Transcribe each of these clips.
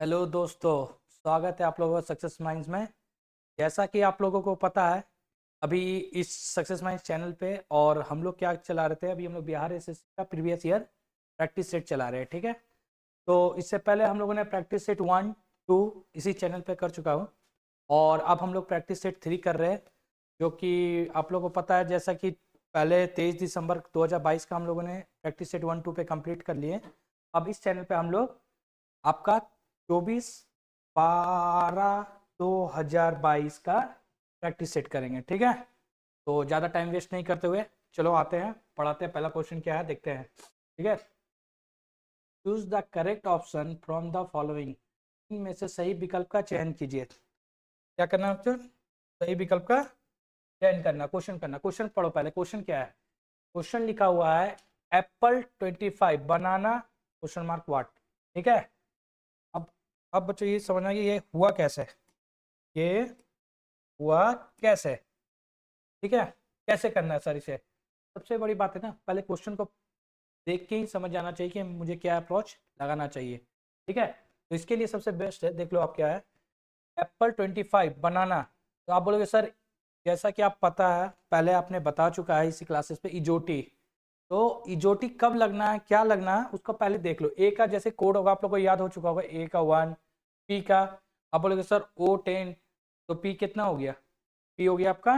Hello दोस्तों, स्वागत है आप लोगों का सक्सेस माइंड्स में। जैसा कि आप लोगों को पता है, अभी इस सक्सेस माइंड्स चैनल पे और हम लोग क्या चला रहे थे, अभी हम लोग बिहार एसएससी का प्रीवियस ईयर प्रैक्टिस सेट चला रहे हैं। ठीक है, तो इससे पहले हम लोगों ने प्रैक्टिस सेट 1 2 इसी चैनल पे कर चुका हूँ और अब हम लोग प्रैक्टिस सेट 3 कर रहे हैं, जो कि आप लोगों को पता है। जैसा कि पहले 23 दिसंबर 2022 का हम लोगों ने प्रैक्टिस सेट 1 2 पे कंप्लीट कर लिए। अब इस चैनल पे हम लोग आपका 24/12/2022 का प्रैक्टिस सेट करेंगे। ठीक है, तो ज़्यादा टाइम वेस्ट नहीं करते हुए चलो आते हैं, पढ़ाते हैं। पहला क्वेश्चन क्या है देखते हैं। ठीक है, choose the correct option from the following. इनमें से सही विकल्प का चयन कीजिए। क्या करना है ऑप्शन? सही विकल्प का चयन करना, क्वेश्चन करना। क्वेश्चन पढ़ो पहले, क्वेश्चन क्या है। क्वेश्चन लिखा हुआ है Apple 25 banana question mark what. ठीक है, अब अब बच्चों ये समझना कि ये हुआ कैसे, ये हुआ कैसे। ठीक है, कैसे करना है सर इसे। सबसे बड़ी बात है ना, पहले क्वेश्चन को देख के ही समझ जाना चाहिए कि मुझे क्या अप्रोच लगाना चाहिए। ठीक है, तो इसके लिए सबसे बेस्ट है, देख लो आप क्या है। एप्पल 25 बनाना, तो आप बोलोगे सर जैसा कि आप पता है, पहले आपने बता चुका है इसी क्लासेस पे इजोटी। तो इजोटी कब लगना है, क्या लगना है, उसको पहले देख लो। ए का जैसे कोड होगा, आप लोग को याद हो चुका होगा, ए का 1, पी का आप बोलोगे सर O10, तो पी कितना हो गया, पी हो गया आपका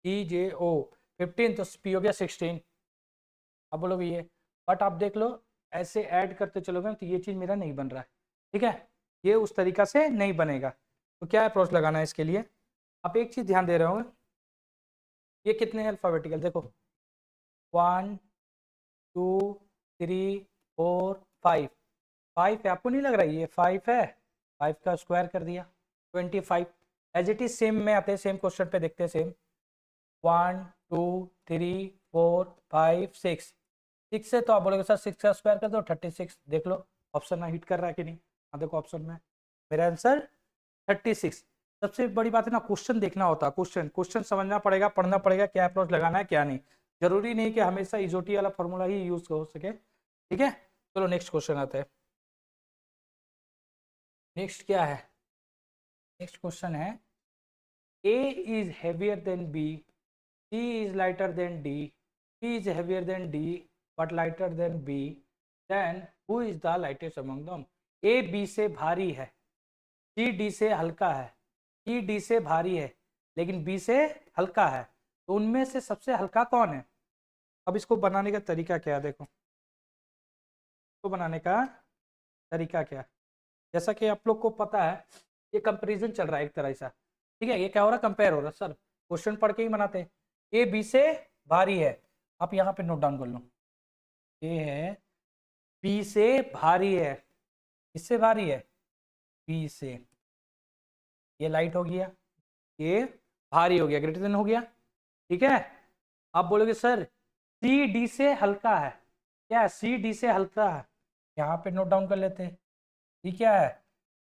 EJO 15, तो पी हो गया 16। अब बोलोगे ये, बट आप देख लो ऐसे ऐड करते चलोगे तो ये चीज़ मेरा नहीं बन रहा है। ठीक है, ये उस तरीका से नहीं बनेगा। तो क्या अप्रोच लगाना है इसके लिए, आप एक चीज़ ध्यान दे रहे होंगे, ये कितने अल्फाबेटिकल देखो, 1 2 3 4 5। 5 है, आपको नहीं लग रहा है ये 5 है? 5 का स्क्वायर कर दिया 25। एज इट इज सेम में आते हैं, सेम क्वेश्चन पे देखते हैं। सेम 1 2 3 4 5 6, 6 से तो आप बोलोगे सर 6 का स्क्वायर कर दो 36। देख लो ऑप्शन में हिट कर रहा है कि नहीं। हाँ देखो ऑप्शन में मेरा आंसर 36। सबसे बड़ी बात है ना, क्वेश्चन देखना होता है। क्वेश्चन क्वेश्चन समझना पड़ेगा, पढ़ना पड़ेगा, क्या अप्रोच लगाना है क्या नहीं। जरूरी नहीं कि हमेशा इजोटी वाला फॉर्मूला ही यूज हो सके। ठीक है, चलो नेक्स्ट क्वेश्चन आता है। नेक्स्ट क्या है, नेक्स्ट क्वेश्चन है A is heavier than B, C is lighter than D, C is heavier than D but lighter than B, then who is the lightest among them? A B से भारी है, C D से हल्का है, E D से भारी है लेकिन B से हल्का है, तो उनमें से सबसे हल्का कौन है। अब इसको बनाने का तरीका क्या है, देखो इसको बनाने का तरीका क्या है। जैसा कि आप लोग को पता है, ये कंपैरिजन चल रहा है एक तरह से। ठीक है, ये क्या हो रहा है, कंपेयर हो रहा है। सर क्वेश्चन पढ़ के ही बनाते हैं। ए बी से भारी है, आप यहाँ पे नोट डाउन कर लो। ये है बी से भारी है, इससे भारी है बी से, ये लाइट हो गया, ये भारी हो गया, ग्रेटर देन हो गया। ठीक है, आप बोलोगे सर सी डी से हल्का है, क्या सी डी से हल्का है, यहाँ पे नोट डाउन कर लेते हैं। ठीक है,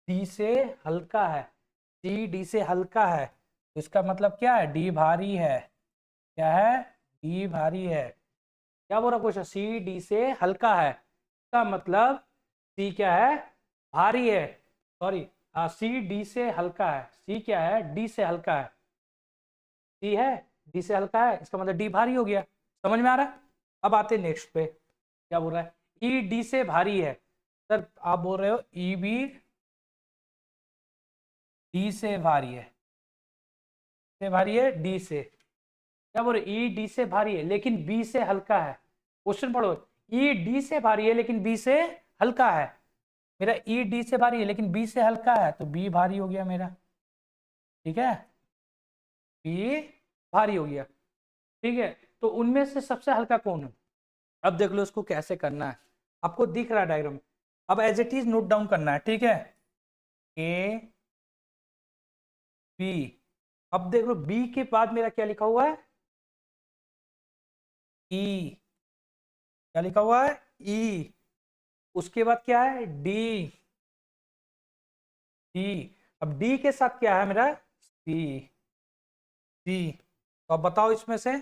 डी से हल्का है, सी डी से हल्का है, तो इसका मतलब क्या है, डी भारी है। क्या है, डी भारी है। क्या बोल रहा क्वेश्चन, सी डी से हल्का है, इसका मतलब सी क्या है, भारी है। सॉरी, हाँ सी डी से हल्का है, सी क्या है, डी से हल्का है। सी है, डी से हल्का है, इसका मतलब डी भारी हो गया। समझ में आ रहा है। अब आते नेक्स्ट पे, क्या बोल रहा है, ई डी से भारी है। सर आप बोल रहे हो ई बी डी से भारी है, से भारी है डी से। क्या बोल रहे, ई डी से भारी है लेकिन बी से हल्का है। क्वेश्चन पढ़ो, ई डी से भारी है लेकिन बी से हल्का है। मेरा ई डी से भारी है लेकिन बी से हल्का है, तो बी भारी हो गया मेरा। ठीक है, बी भारी हो गया। ठीक है, तो उनमें से सबसे हल्का कौन है। अब देख लो इसको कैसे करना है, आपको दिख रहा है डायग्राम। अब as it is note down करना है। ठीक है, ए बी, अब देख लो बी के बाद मेरा क्या लिखा हुआ है, ई। क्या लिखा हुआ है, ई। उसके बाद क्या है, डी। डी, अब डी के साथ क्या है मेरा, सी। सी, तो अब बताओ इसमें से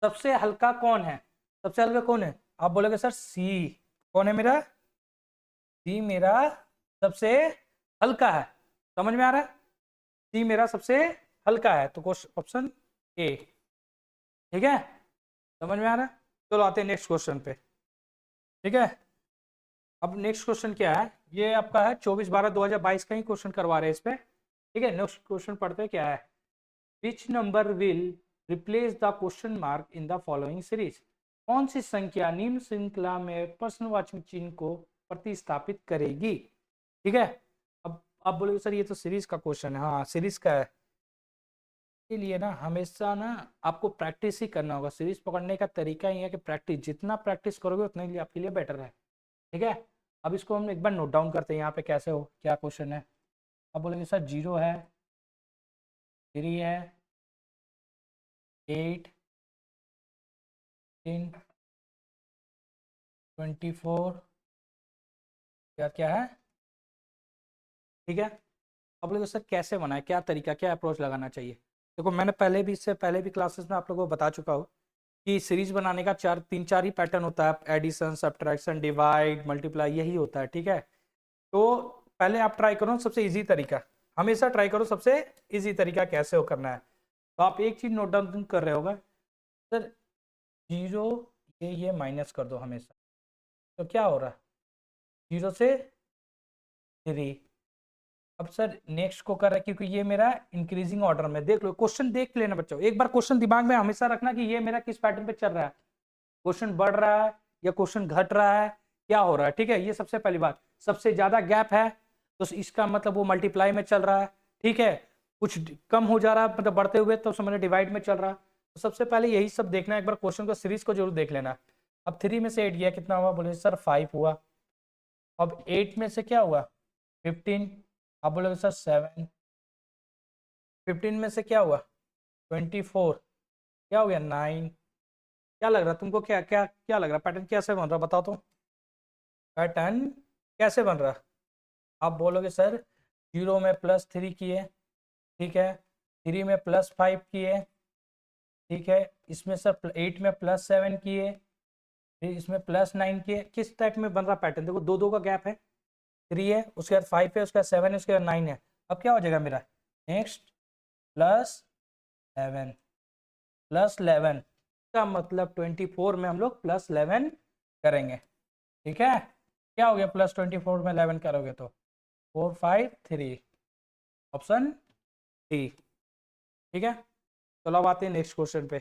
सबसे हल्का कौन है, सबसे हल्का कौन है। आप बोलोगे सर सी। कौन है मेरा, सी मेरा सबसे हल्का है, समझ में आ रहा है? सी मेरा सबसे हल्का है, तो क्वेश्चन ऑप्शन ए। ठीक है, समझ में आ रहा है? चलो आते हैं नेक्स्ट क्वेश्चन पे। ठीक है, अब नेक्स्ट क्वेश्चन क्या है, ये आपका है 24/12/2022 का ही क्वेश्चन करवा रहे हैं इस पे। ठीक है, नेक्स्ट क्वेश्चन पढ़ते हैं क्या है। Which number will replace the question mark in the following series? कौन सी संख्या निम्न श्रृंखला में प्रश्नवाचक चिन्ह को प्रतिस्थापित करेगी? ठीक है, अब आप बोलोगे सर ये तो सीरीज का क्वेश्चन है। हाँ सीरीज का है, के लिए ना हमेशा ना आपको प्रैक्टिस ही करना होगा। सीरीज पकड़ने का तरीका ही है कि प्रैक्टिस, जितना प्रैक्टिस करोगे उतने लिए आपके लिए बेटर है। ठीक है, अब इसको हम एक बार नोट डाउन करते हैं यहाँ पे कैसे हो, क्या क्वेश्चन है। अब बोलेंगे सर 0 है, 3 है, 8, 24, क्या क्या है। ठीक है, अब लोग सर कैसे बनाए, क्या तरीका, क्या अप्रोच लगाना चाहिए। देखो मैंने पहले भी, इससे पहले भी क्लासेस में आप लोगों को बता चुका हूँ कि सीरीज बनाने का तीन चार ही पैटर्न होता है। एडिशन, सब्ट्रैक्शन, डिवाइड, मल्टीप्लाई, यही होता है। ठीक है, तो पहले आप ट्राई करो सबसे इजी तरीका, हमेशा ट्राई करो सबसे इजी तरीका कैसे हो करना है। तो आप एक चीज नोट डाउन कर रहे होगा, सर 0 ये माइनस कर दो हमेशा, तो क्या हो रहा है 0 से 3। अब सर नेक्स्ट को कर रहा है क्योंकि ये मेरा इंक्रीजिंग ऑर्डर में। देख लो क्वेश्चन, देख लेना बच्चों एक बार, क्वेश्चन दिमाग में हमेशा रखना कि ये मेरा किस पैटर्न पे चल रहा है, क्वेश्चन बढ़ रहा है या क्वेश्चन घट रहा है, क्या हो रहा है। ठीक है, ये सबसे पहली बात। सबसे ज्यादा गैप है तो इसका मतलब वो मल्टीप्लाई में चल रहा है। ठीक है, कुछ कम हो जा रहा है मतलब बढ़ते हुए, तो समझ डिवाइड में चल रहा है। तो सबसे पहले यही सब देखना है, एक बार क्वेश्चन को सीरीज को जरूर देख लेना। अब 3 में से 8 गया, कितना हुआ, बोले सर 5 हुआ। अब 8 में से क्या हुआ, 15। आप बोलोगे सर 7। 15 में से क्या हुआ, 24। क्या हो गया, 9। क्या लग रहा है तुमको, क्या क्या क्या लग रहा है, पैटर्न कैसे बन रहा बताओ तो, पैटर्न कैसे बन रहा। आप बोलोगे सर 0 में +3 किए, ठीक है, 3 में +5 किए, ठीक है, इसमें सर 8 में +7 किए, फिर इसमें +9 किए। किस टाइप में बन रहा पैटर्न, देखो दो दो का गैप है, 3 है, उसके बाद 5 है, उसके बाद 7 है, उसके बाद 9 है। अब क्या हो जाएगा मेरा, नेक्स्ट +11, +11 का मतलब 24 में हम लोग +11 करेंगे। ठीक है, क्या हो गया, +24 में 11 करोगे तो 4 5 3, ऑप्शन डी। ठीक है, चलो अब आते हैं नेक्स्ट क्वेश्चन पे।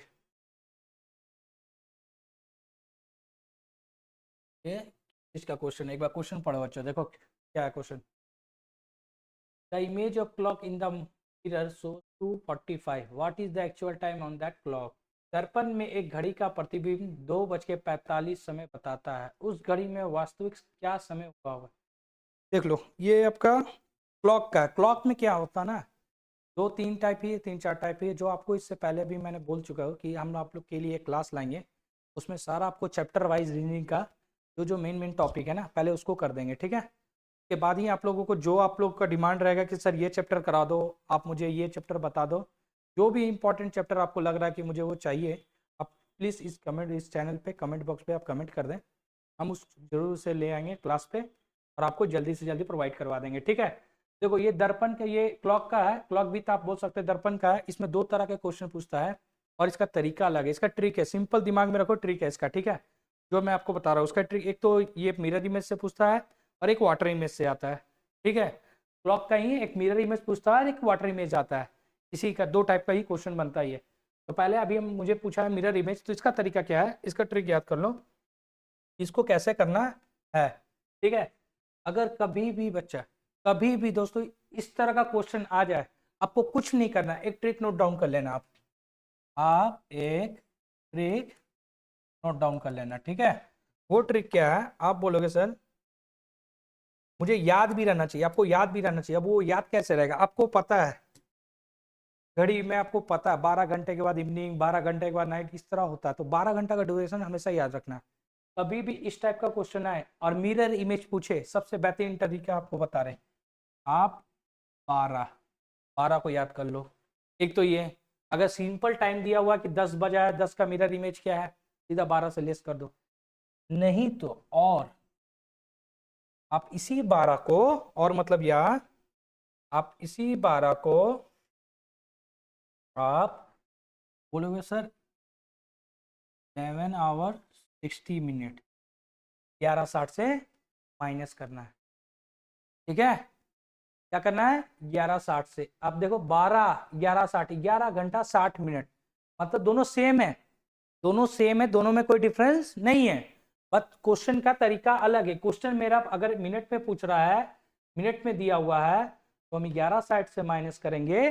ये इसका क्वेश्चन, एक बार क्वेश्चन पढ़ो बच्चों, देखो क्या है question. The image of clock in the mirror show 2:45, what is the actual time on that clock? दर्पण में एक घड़ी का प्रतिबिंब 2:45 समय बताता है, उस घड़ी में वास्तविक क्या समय हुआ होगा। देख लो ये आपका क्लॉक का, क्लॉक में क्या होता है ना, दो तीन टाइप ही है, तीन चार टाइप ही है, जो आपको इससे पहले भी मैंने बोल चुका हूँ कि हम आप लोग के लिए क्लास लाएंगे, उसमें सारा आपको चैप्टर वाइज रीजनिंग का जो जो मेन मेन टॉपिक है ना, पहले उसको कर देंगे। ठीक है, के बाद ही आप लोगों को जो आप लोग का डिमांड रहेगा कि सर ये चैप्टर करा दो, आप मुझे ये चैप्टर बता दो, जो भी इंपॉर्टेंट चैप्टर आपको लग रहा है कि मुझे वो चाहिए, आप प्लीज़ इस चैनल पे कमेंट बॉक्स पे आप कमेंट कर दें, हम उस जरूर से ले आएंगे क्लास पे और आपको जल्दी से जल्दी प्रोवाइड करवा देंगे। ठीक है, देखो ये दर्पण का, ये क्लॉक का है, क्लॉक भी तो आप बोल सकते हैं दर्पण का है। इसमें दो तरह के क्वेश्चन पूछता है और इसका तरीका अलग है, इसका ट्रिक है, सिंपल दिमाग में रखो, ट्रिक है इसका। ठीक है, जो मैं आपको बता रहा हूँ उसका ट्रिक, एक तो ये मिरर इमेज से पूछता है और एक वाटर इमेज से आता है। ठीक है, क्लॉक का ही एक मिरर इमेज पूछता है और एक वाटर इमेज आता है, इसी का दो टाइप का ही क्वेश्चन बनता है ये। तो पहले अभी हम मुझे पूछा है मिरर इमेज, तो इसका तरीका क्या है, इसका ट्रिक याद कर लो, इसको कैसे करना है। ठीक है, अगर कभी भी बच्चा, कभी भी दोस्तों इस तरह का क्वेश्चन आ जाए, आपको कुछ नहीं करना, एक ट्रिक नोट डाउन कर लेना, आप एक ट्रिक नोट डाउन कर लेना। ठीक है, वो ट्रिक क्या है, आप बोलोगे सर मुझे याद भी रहना चाहिए, आपको याद भी रहना चाहिए। अब वो याद कैसे रहेगा, आपको पता है घड़ी में, आपको पता है 12 घंटे के बाद इवनिंग, 12 घंटे के बाद नाइट, इस तरह होता है, तो 12 घंटा का ड्यूरेशन हमेशा याद रखना। कभी भी इस टाइप का क्वेश्चन आए और मिरर इमेज पूछे, सबसे बेहतरीन तरीका आपको बता रहे हैं, आप 12 को याद कर लो। एक तो ये, अगर सिंपल टाइम दिया हुआ कि 10 बजा है, 10 का मिरर इमेज क्या है, सीधा 12 से लेस कर दो। नहीं तो और आप इसी 12 को, और मतलब या आप इसी 12 को आप बोलोगे सर 11 आवर 60 मिनट 11:60 से माइनस करना है, ठीक है। क्या करना है 11:60 से, अब देखो 12 11:60 11 घंटा 60 मिनट, मतलब दोनों सेम है, दोनों सेम है, दोनों में कोई डिफरेंस नहीं है, बट क्वेश्चन का तरीका अलग है। क्वेश्चन मेरा अगर मिनट में पूछ रहा है, मिनट में दिया हुआ है, तो हम 11:60 से माइनस करेंगे।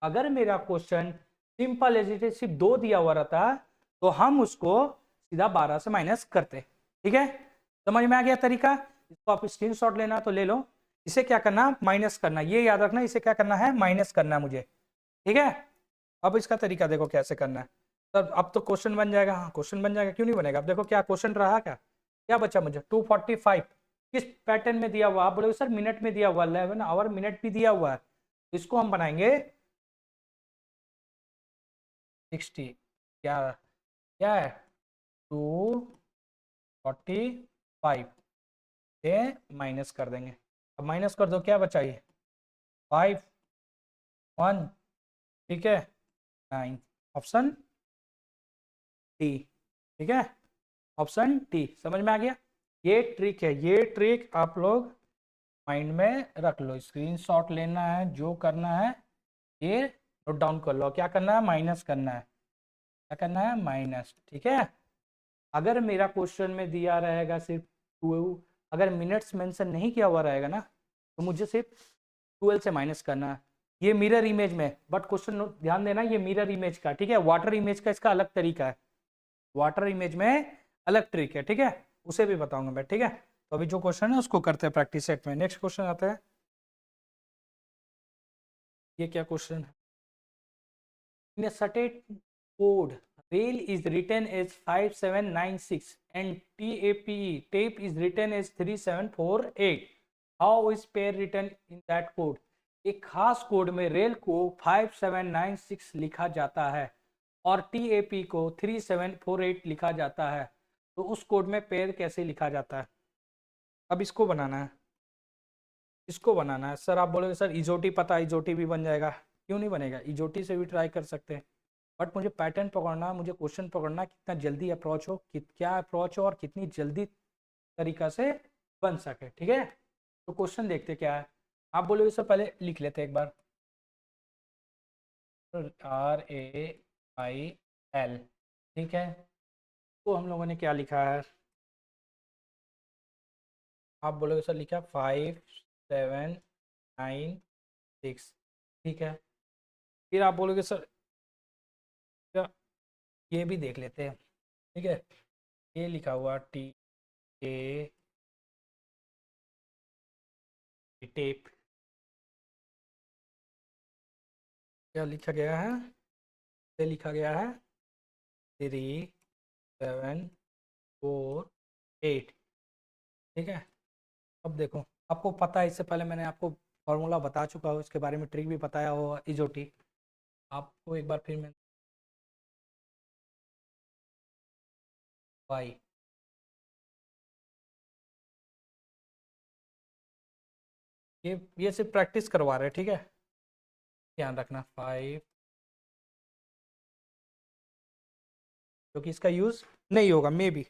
अगर मेरा क्वेश्चन सिंपल एज सिर्फ 2 दिया हुआ रहता तो हम उसको सीधा 12 से माइनस करते, ठीक है। समझ में आ गया तरीका? इसको आप स्क्रीनशॉट लेना तो ले लो। इसे क्या करना, माइनस करना, ये याद रखना, इसे क्या करना है, माइनस करना मुझे, ठीक है। अब इसका तरीका देखो कैसे करना है। तब अब तो क्वेश्चन बन जाएगा, हाँ क्वेश्चन बन जाएगा, क्यों नहीं बनेगा। अब देखो क्या क्वेश्चन रहा, क्या क्या बचा मुझे 245 किस पैटर्न में दिया हुआ, आप बोलोगे सर मिनट में दिया हुआ, 11 आवर मिनट भी दिया हुआ है, इसको हम बनाएंगे 60, क्या क्या है 245 से माइनस कर देंगे। अब माइनस कर दो, क्या बचा ये 5 1, ठीक है 9, ऑप्शन टी, ठीक है ऑप्शन टी। समझ में आ गया? ये ट्रिक है, ये ट्रिक आप लोग माइंड में रख लो, स्क्रीनशॉट लेना है, जो करना है ये नोट डाउन कर लो। क्या करना है, माइनस करना है, क्या करना है, माइनस, ठीक है। अगर मेरा क्वेश्चन में दिया रहेगा सिर्फ 12, अगर मिनट्स मेंशन नहीं किया हुआ रहेगा ना, तो मुझे सिर्फ 12 से माइनस करना है। ये मिरर इमेज में, बट क्वेश्चन ध्यान देना ये मिरर इमेज का, ठीक है। वाटर इमेज का इसका अलग तरीका है, वाटर इमेज में अलग ट्रिक है, ठीक है, उसे भी बताऊंगा मैं, ठीक है। तो अभी जो क्वेश्चन है उसको करते हैं प्रैक्टिस सेट में। नेक्स्ट क्वेश्चन आता है, ये क्या क्वेश्चन है, in certain code rail is written as 5796 and tape is written as 3748, how is pair written in that code। एक खास कोड में रेल को 5796 लिखा जाता है और TAP को 3748 लिखा जाता है, तो उस कोड में पेयर कैसे लिखा जाता है। अब इसको बनाना है, इसको बनाना है। सर आप बोलोगे सर इजोटी पता है, इजोटी भी बन जाएगा, क्यों नहीं बनेगा, इजोटी से भी ट्राई कर सकते हैं, बट मुझे पैटर्न पकड़ना, मुझे क्वेश्चन पकड़ना, कितना जल्दी अप्रोच हो, क्या अप्रोच हो और कितनी जल्दी तरीका से बन सके, ठीक है। तो क्वेश्चन देखते क्या है, आप बोलोगे सर पहले लिख लेते एक बार, RAIL, ठीक है। तो हम लोगों ने क्या लिखा है, आप बोलोगे सर लिखा 5796, ठीक है। फिर आप बोलोगे सर ये भी देख लेते हैं, ठीक है। ये लिखा हुआ TAP, टेप, क्या लिखा गया है, ये लिखा गया है 3748, ठीक है। अब देखो आपको पता है, इससे पहले मैंने आपको फॉर्मूला बता चुका हूँ, इसके बारे में ट्रिक भी बताया हो इजोटी, आपको एक बार फिर मैं वाई, ये सिर्फ प्रैक्टिस करवा रहे हैं, ठीक है, ध्यान रखना 5, क्योंकि इसका यूज नहीं होगा, मे बी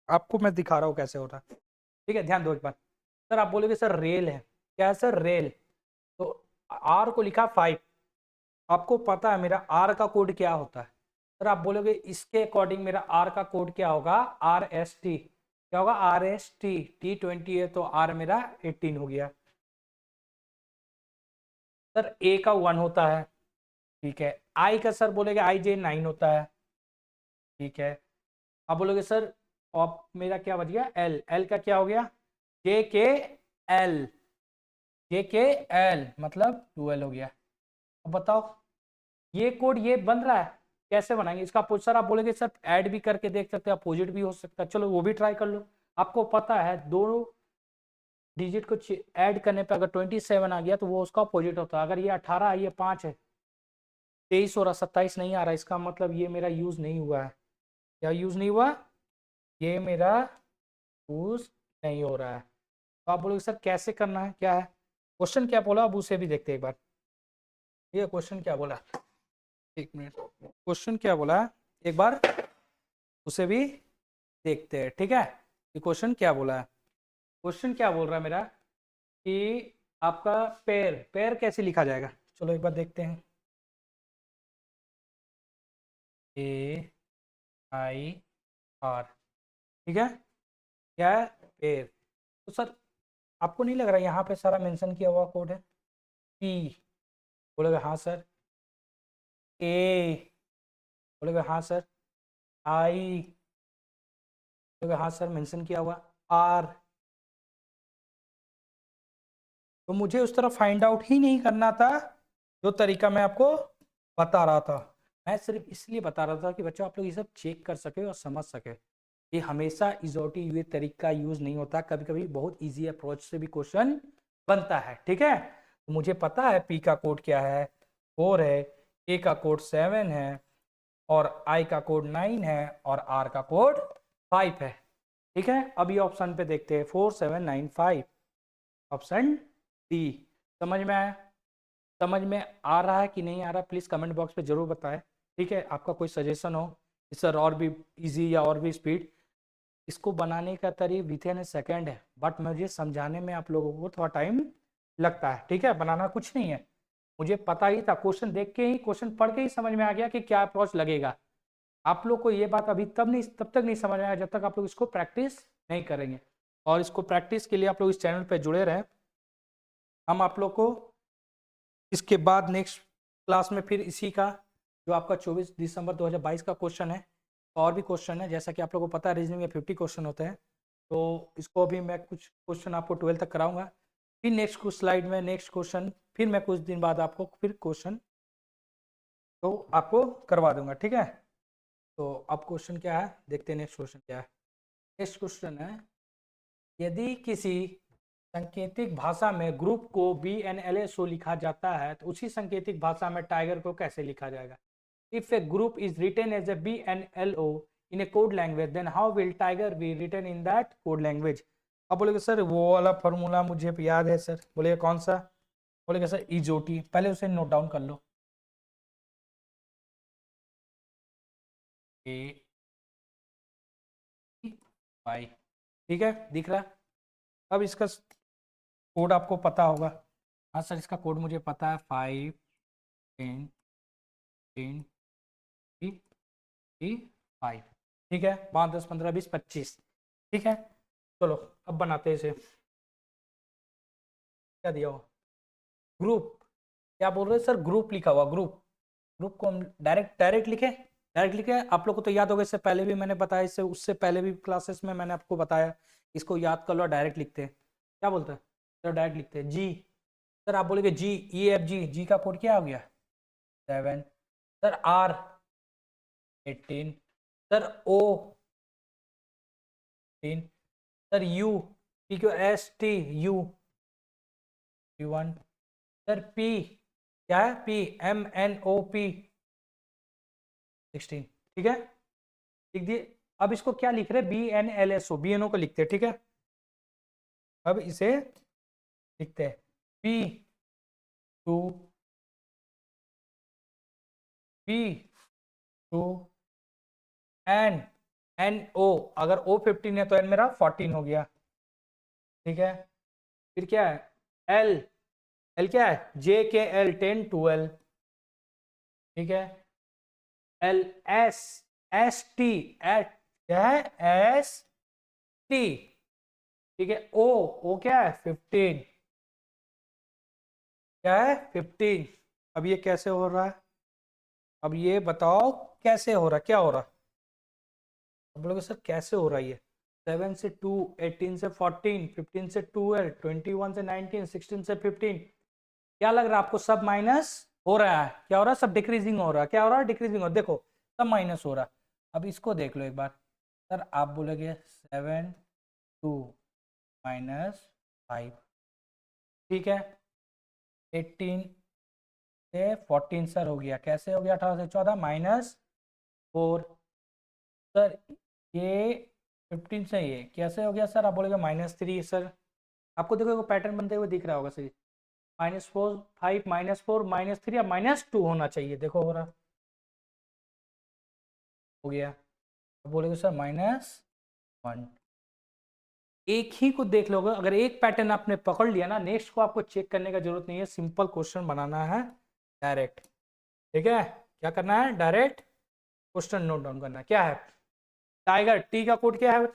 आपको मैं दिखा रहा हूँ कैसे होता है, ठीक है। ध्यान दो एक बार, सर आप बोलोगे सर रेल है, क्या है सर रेल, तो आर को लिखा 5, आपको पता है मेरा आर का कोड क्या होता है, सर आप बोलोगे इसके अकॉर्डिंग मेरा आर का कोड क्या होगा, RST, क्या होगा RST, T20 है तो आर मेरा 18 हो गया। सर ए का 1 होता है, ठीक है। आई का सर बोलेगे IJ 9 होता है, ठीक है। आप बोलोगे सर अब मेरा क्या बच गया, एल, एल का क्या हो गया JKL, JKL मतलब 12 हो गया। अब बताओ ये कोड ये बन रहा है, कैसे बनाएंगे इसका अपोजिट, सर आप बोलेंगे सर ऐड भी करके देख सकते हैं, अपोजिट भी हो सकता है, चलो वो भी ट्राई कर लो। आपको पता है दोनों डिजिट को ऐड करने पे अगर 27 आ गया तो वो उसका अपोजिट होता है, अगर ये 18 है ये 5 है, 23 और 27 नहीं आ रहा, इसका मतलब ये मेरा यूज नहीं हुआ है, क्या यूज नहीं हुआ, ये मेरा यूज नहीं हो रहा है। तो आप बोलोगे सर कैसे करना है, क्या है, क्वेश्चन क्या बोला अब उसे भी देखते हैं एक बार। ये क्वेश्चन क्या बोला, एक मिनट, क्वेश्चन क्या बोला एक बार उसे भी देखते हैं, ठीक है। ये क्वेश्चन क्या बोला है, क्वेश्चन क्या बोल रहा है मेरा कि आपका पेयर पेयर कैसे लिखा जाएगा, चलो एक बार देखते हैं। ए आई आर, ठीक है, क्या है पेयर। तो सर आपको नहीं लग रहा यहाँ पे सारा मेंशन किया हुआ कोड है, पी, बोलेगा हाँ सर, ए, बोलेगा हाँ सर, आई, बोलेगा हाँ सर मेंशन किया हुआ, आर। तो मुझे उस तरह फाइंड आउट ही नहीं करना था जो तरीका मैं आपको बता रहा था। मैं सिर्फ इसलिए बता रहा था कि बच्चों आप लोग ये सब चेक कर सके और समझ सके। ये हमेशा इजोटी ये तरीका यूज नहीं होता, कभी कभी बहुत इजी अप्रोच से भी क्वेश्चन बनता है, ठीक है। तो मुझे पता है पी का कोड क्या है, 4 है, ए का कोड 7 है, और आई का कोड 9 है, और आर का कोड 5 है, ठीक है। अभी ऑप्शन पे देखते हैं 4795, ऑप्शन डी। समझ में आया, समझ में आ रहा है कि नहीं आ रहा, प्लीज़ कमेंट बॉक्स पे जरूर बताएं, ठीक है। आपका कोई सजेशन हो कि सर और भी इजी या और भी स्पीड, इसको बनाने का तरीका विथ इन ए सेकेंड है, बट मुझे समझाने में आप लोगों को थोड़ा टाइम लगता है, ठीक है। बनाना कुछ नहीं है, मुझे पता ही था, क्वेश्चन देख के ही, क्वेश्चन पढ़ के ही समझ में आ गया कि क्या अप्रोच लगेगा। आप लोग को ये बात अभी तब तक नहीं समझ में आएगा जब तक आप लोग इसको प्रैक्टिस नहीं करेंगे। और इसको प्रैक्टिस के लिए आप लोग इस चैनल पर जुड़े रहें। हम आप लोग को इसके बाद नेक्स्ट क्लास में फिर इसी का जो आपका 24 दिसंबर 2022 का क्वेश्चन है, और भी क्वेश्चन है, जैसा कि आप लोगों को पता है रीजनिंग में 50 क्वेश्चन होते हैं, तो इसको अभी मैं कुछ क्वेश्चन आपको 12 तक कराऊंगा, फिर नेक्स्ट कुछ स्लाइड में नेक्स्ट क्वेश्चन, फिर मैं कुछ दिन बाद आपको फिर क्वेश्चन तो आपको करवा दूंगा, ठीक है। तो अब क्वेश्चन क्या है देखते हैं, नेक्स्ट क्वेश्चन क्या है। नेक्स्ट क्वेश्चन है, यदि किसी सांकेतिक भाषा में ग्रुप को BNLSO लिखा जाता है तो उसी सांकेतिक भाषा में टाइगर को कैसे लिखा जाएगा। If a group is written as a BNLO in a code language then how will tiger be written in that code language. अब बोलेगे सर वो वाला फॉर्मूला मुझे याद है सर, बोलेगा कौन सा, बोलेगा सर इजोटी, पहले उसे नोट डाउन कर लो, ए वाई, ठीक है, दिख रहा है। अब इसका कोड आपको पता होगा, हाँ सर इसका कोड मुझे पता है, 5 10 10 5, ठीक है, 5 10 15 20 25, ठीक है। चलो अब बनाते हैं इसे, क्या दिया हुआ ग्रुप, क्या बोल रहे हैं सर, ग्रुप लिखा हुआ, ग्रुप, ग्रुप को हम डायरेक्ट लिखे, डायरेक्ट लिखे। आप लोग को तो याद होगा, इससे पहले भी मैंने बताया, इससे उससे पहले भी क्लासेस में मैंने आपको बताया, इसको याद कर लो, डायरेक्ट लिखते हैं, क्या बोलते हैं सर, डायरेक्ट लिखते हैं जी। सर आप बोलेंगे जी EFG, जी का कोड क्या हो गया 7, sir R 18, sir O 10, sir U PQST U 1, sir P क्या है P MNOP 16, ठीक है, लिख दिए। अब इसको क्या लिख रहे हैं BNLSO, BNO को लिखते हैं, ठीक है। अब इसे लिखते हैं P2 NO, अगर O 15 है तो N मेरा 14 हो गया, ठीक है। फिर क्या है L, L क्या है JKL 10 12, ठीक है। LSST क्या है ST, ठीक है। O क्या है 15, क्या है 15। अब ये कैसे हो रहा है, अब ये बताओ कैसे हो रहा है, क्या हो रहा है। अब बोलोगे सर कैसे हो रहा है ये, 7 से 2, 18 से 14, 15 से 12, 21 से 19, 16 से 15, क्या लग रहा है आपको, सब माइनस हो रहा है, क्या हो रहा है, सब डिक्रीजिंग हो रहा है, क्या हो रहा है डिक्रीजिंग हो रहा है, देखो सब माइनस हो रहा है। अब इसको देख लो एक बार, सर आप बोलोगे 7 2 -5, ठीक है। 18 से 14 सर हो गया, कैसे हो गया, 18 से 14 -4, सर ये 15 से ये कैसे हो गया सर, आप बोलेगे -3, सर आपको देखो पैटर्न बनते हुए दिख रहा होगा सर, -4 5 -4 -3 या -2 होना चाहिए। देखो हो रहा, हो गया। अब बोलेगे सर -1। एक ही को देख लोगे, अगर एक पैटर्न आपने पकड़ लिया ना, नेक्स्ट को आपको चेक करने का जरूरत नहीं है, सिंपल क्वेश्चन बनाना है डायरेक्ट। ठीक है, क्या करना है, डायरेक्ट क्वेश्चन नोट डाउन करना है। क्या है टाइगर, टी का कोड क्या है?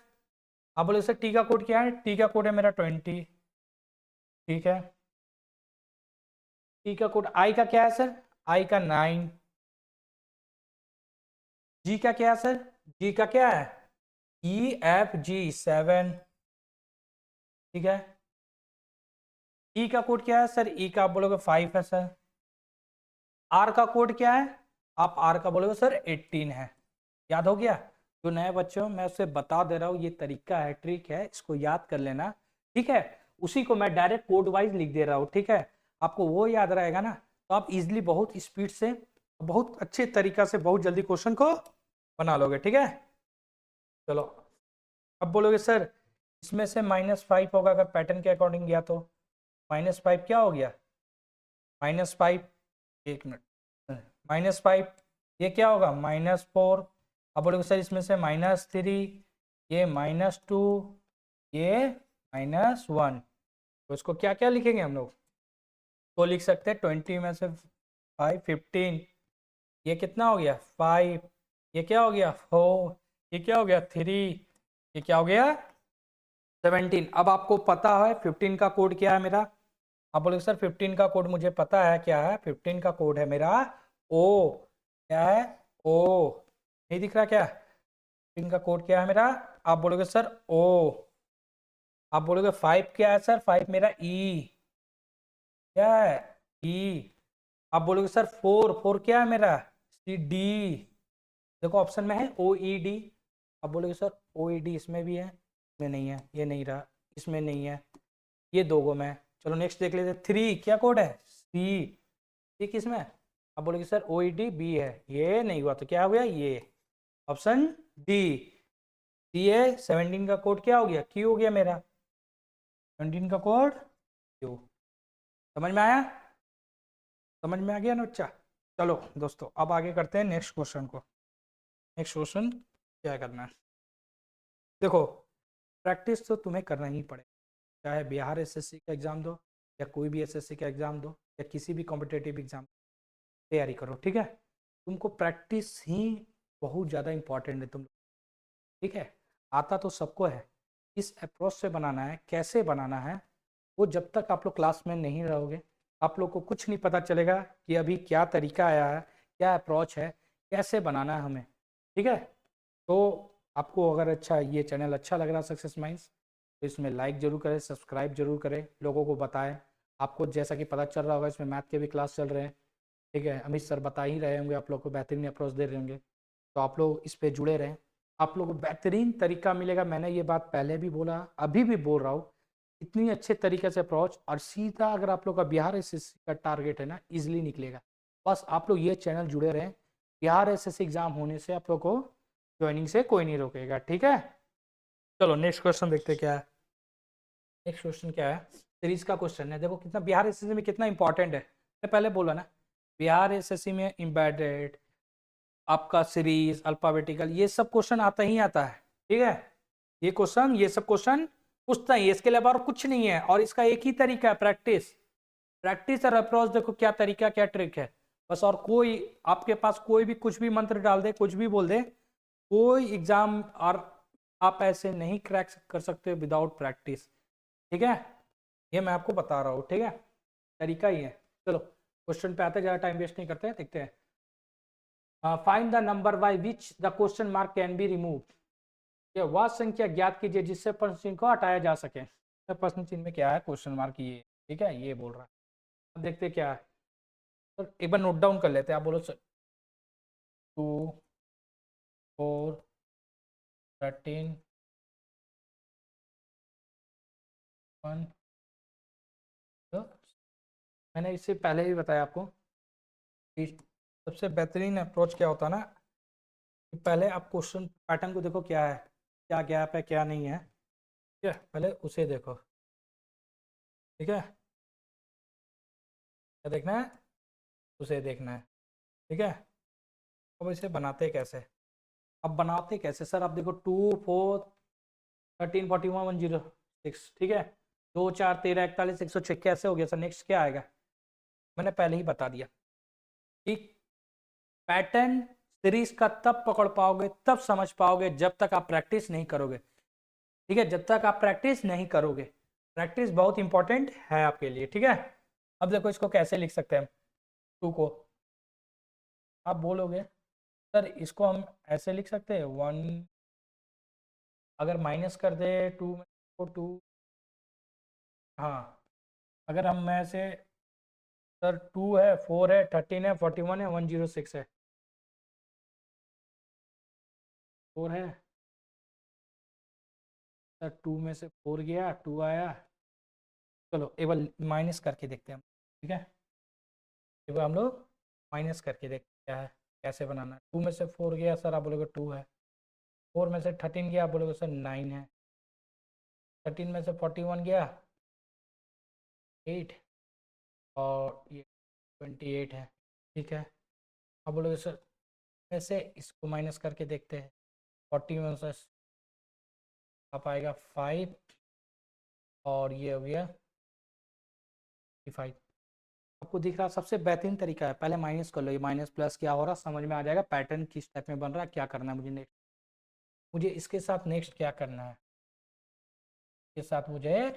आप बोले सर टी का कोड क्या है? टी का कोड है मेरा 20। ठीक है, टी का कोड। आई का क्या है सर? आई का 9। जी का क्या है सर? जी का क्या है? E F G 7। ठीक है, ई का कोड क्या है सर? ई का आप बोलोगे 5 है सर। आर का कोड क्या है? आप आर का बोलोगे सर 18 है। याद हो गया? जो नए बच्चे हो मैं उससे बता दे रहा हूँ, ये तरीका है, ट्रिक है, इसको याद कर लेना। ठीक है, उसी को मैं डायरेक्ट कोड वाइज लिख दे रहा हूँ। ठीक है, आपको वो याद रहेगा ना, तो आप इजिली बहुत स्पीड से, बहुत अच्छे तरीका से, बहुत जल्दी क्वेश्चन को बना लोगे। ठीक है, चलो अब बोलोगे सर इसमें से -5 होगा अगर पैटर्न के अकॉर्डिंग गया तो। -5 क्या हो गया? -5, एक मिनट, -5 ये क्या होगा? -4। अब बोलोगे सर इसमें से -3, ये -2, ये -1, तो इसको क्या क्या लिखेंगे हम लोग? तो लिख सकते हैं 20 में से 5 15, ये कितना हो गया 5, ये क्या हो गया 4, ये क्या हो गया 3, ये क्या हो गया 17। अब आपको पता है 15 का कोड क्या है मेरा? आप बोलोगे सर 15 का कोड मुझे पता है, क्या है 15 का कोड? है मेरा ओ। क्या है? ओ। नहीं दिख रहा क्या? 15 का कोड क्या है मेरा? आप बोलोगे सर ओ। आप बोलोगे 5 क्या है सर? 5 मेरा ई। क्या है? ई। आप बोलोगे सर 4, 4 क्या है मेरा? C D. देखो ऑप्शन में है ओ ई डी। आप बोलोगे सर ओ ई डी इसमें भी है, इसमें नहीं है, ये नहीं रहा, इसमें नहीं है, ये दो गो में। चलो नेक्स्ट देख लेते हैं। 3 क्या कोड है? सी। सी किसमें? आप बोलोगे सर ओ ई डी बी है, ये नहीं हुआ तो क्या हो गया? ये ऑप्शन डी। सी है। 17 का कोड क्या हो गया? क्यू हो गया मेरा। 17 का कोड क्यू। समझ में आया? समझ में आ गया ना बच्चा? चलो दोस्तों अब आगे करते हैं नेक्स्ट क्वेश्चन को। नेक्स्ट क्वेश्चन क्या करना है, देखो प्रैक्टिस तो तुम्हें करना ही पड़ेगा, चाहे बिहार एसएससी का एग्जाम दो या कोई भी एसएससी का एग्जाम दो या किसी भी कॉम्पिटेटिव एग्जाम तैयारी करो। ठीक है, तुमको प्रैक्टिस ही बहुत ज़्यादा इंपॉर्टेंट है तुम। ठीक है, आता तो सबको है, किस अप्रोच से बनाना है, कैसे बनाना है, वो जब तक आप लोग क्लास में नहीं रहोगे आप लोग को कुछ नहीं पता चलेगा कि अभी क्या तरीका आया है, क्या अप्रोच है, कैसे बनाना है हमें। ठीक है, तो आपको अगर अच्छा ये चैनल अच्छा लग रहा है सक्सेस माइंड्स, तो इसमें लाइक जरूर करें, सब्सक्राइब जरूर करें, लोगों को बताएं। आपको जैसा कि पता चल रहा होगा इसमें मैथ के भी क्लास चल रहे हैं। ठीक है, अमित सर बता ही रहे होंगे आप लोग को, बेहतरीन अप्रोच दे रहे होंगे, तो आप लोग इस पर जुड़े रहें। आप लोगों को बेहतरीन तरीका मिलेगा। मैंने ये बात पहले भी बोला, अभी भी बोल रहा हूँ, इतनी अच्छे तरीके से अप्रोच, और सीधा अगर आप लोग का बिहार एसएससी का टारगेट है ना, इजिली निकलेगा। बस आप लोग ये चैनल जुड़े रहें, बिहार एसएससी एग्जाम होने से आप लोग को ज्वाइनिंग से कोई नहीं रोकेगा। ठीक है, चलो नेक्स्ट क्वेश्चन देखते क्या है। नेक्स्ट क्वेश्चन क्या है, सीरीज का क्वेश्चन है। देखो कितना बिहार एसएससी में कितना इंपॉर्टेंट है, मैं पहले बोला ना, बिहार एसएससी में एम्बेडेड, आपका सीरीज, अल्फाबेटिकल, ये सब क्वेश्चन आता ही आता है। ठीक है, ये क्वेश्चन, ये सब क्वेश्चन पूछता ही, इसके अलावा और कुछ नहीं है, और इसका एक ही तरीका है, प्रैक्टिस। प्रैक्टिस और अप्रोच, देखो क्या तरीका, क्या ट्रिक है बस। और कोई आपके पास कोई भी कुछ भी मंत्र डाल दे, कुछ भी बोल दे, कोई एग्जाम और आप ऐसे नहीं क्रैक कर सकते विदाउट प्रैक्टिस। ठीक है, ये मैं आपको बता रहा हूँ। ठीक है, तरीका ही है। चलो क्वेश्चन पे आते, ज़्यादा टाइम वेस्ट नहीं करते, देखते हैं। Find the number by which the question mark can be remove. ये वह संख्या ज्ञात कीजिए जिससे प्रश्न चिन्ह को हटाया जा सके। तो प्रश्न चिन्ह में क्या है? क्वेश्चन मार्क, ये ठीक है, ये बोल रहा है। अब देखते हैं क्या है, तो एक बार नोट डाउन कर लेते हैं। आप बोलो सर 2 4 13 1। तो मैंने इससे पहले भी बताया आपको कि सबसे बेहतरीन अप्रोच क्या होता है ना, कि पहले आप क्वेश्चन पैटर्न को देखो, क्या है, क्या गैप है, क्या नहीं है। ठीक है, पहले उसे देखो। ठीक है, क्या देखना है, उसे देखना है, ठीक है। अब इसे बनाते कैसे, अब बनाते कैसे सर, अब देखो 2 4 13 41 106, ठीक है, 2 4 13 41 106 कैसे हो गया सर, नेक्स्ट क्या आएगा, मैंने पहले ही बता दिया कि पैटर्न सीरीज का तब पकड़ पाओगे, तब समझ पाओगे जब तक आप प्रैक्टिस नहीं करोगे, ठीक है, जब तक आप प्रैक्टिस नहीं करोगे। प्रैक्टिस बहुत इंपॉर्टेंट है आपके लिए, ठीक है। अब देखो इसको कैसे लिख सकते हैं हम, टू को आप बोलोगे सर इसको हम ऐसे लिख सकते हैं, 1 अगर माइनस कर दे 2 में तो 2, हाँ अगर हम में से सर 2 है 4 है 13 है 41 है 106 है, 4 है सर, 2 में से 4 गया 2 आया, चलो एक बार माइनस करके देखते हैं हम, ठीक है, एक बार हम लोग माइनस करके देखते हैं क्या है, कैसे बनाना है। 2 में से 4 गया सर, आप बोलोगे 2 है, 4 में से 13 गया, आप बोलोगे सर 9 है, 13 में से 41 गया 8, और ये 28 है, ठीक है। अब बोलोगे सर वैसे इसको माइनस करके देखते हैं, 40 में से आप आएगा 5, और ये हो गया 5। आपको दिख रहा सबसे बेहतरीन तरीका है, पहले माइनस कर लो, ये माइनस प्लस क्या हो रहा समझ में आ जाएगा, पैटर्न किस टाइप में बन रहा है, क्या करना है मुझे नेक्स्ट, मुझे इसके साथ नेक्स्ट क्या करना है, इसके साथ मुझे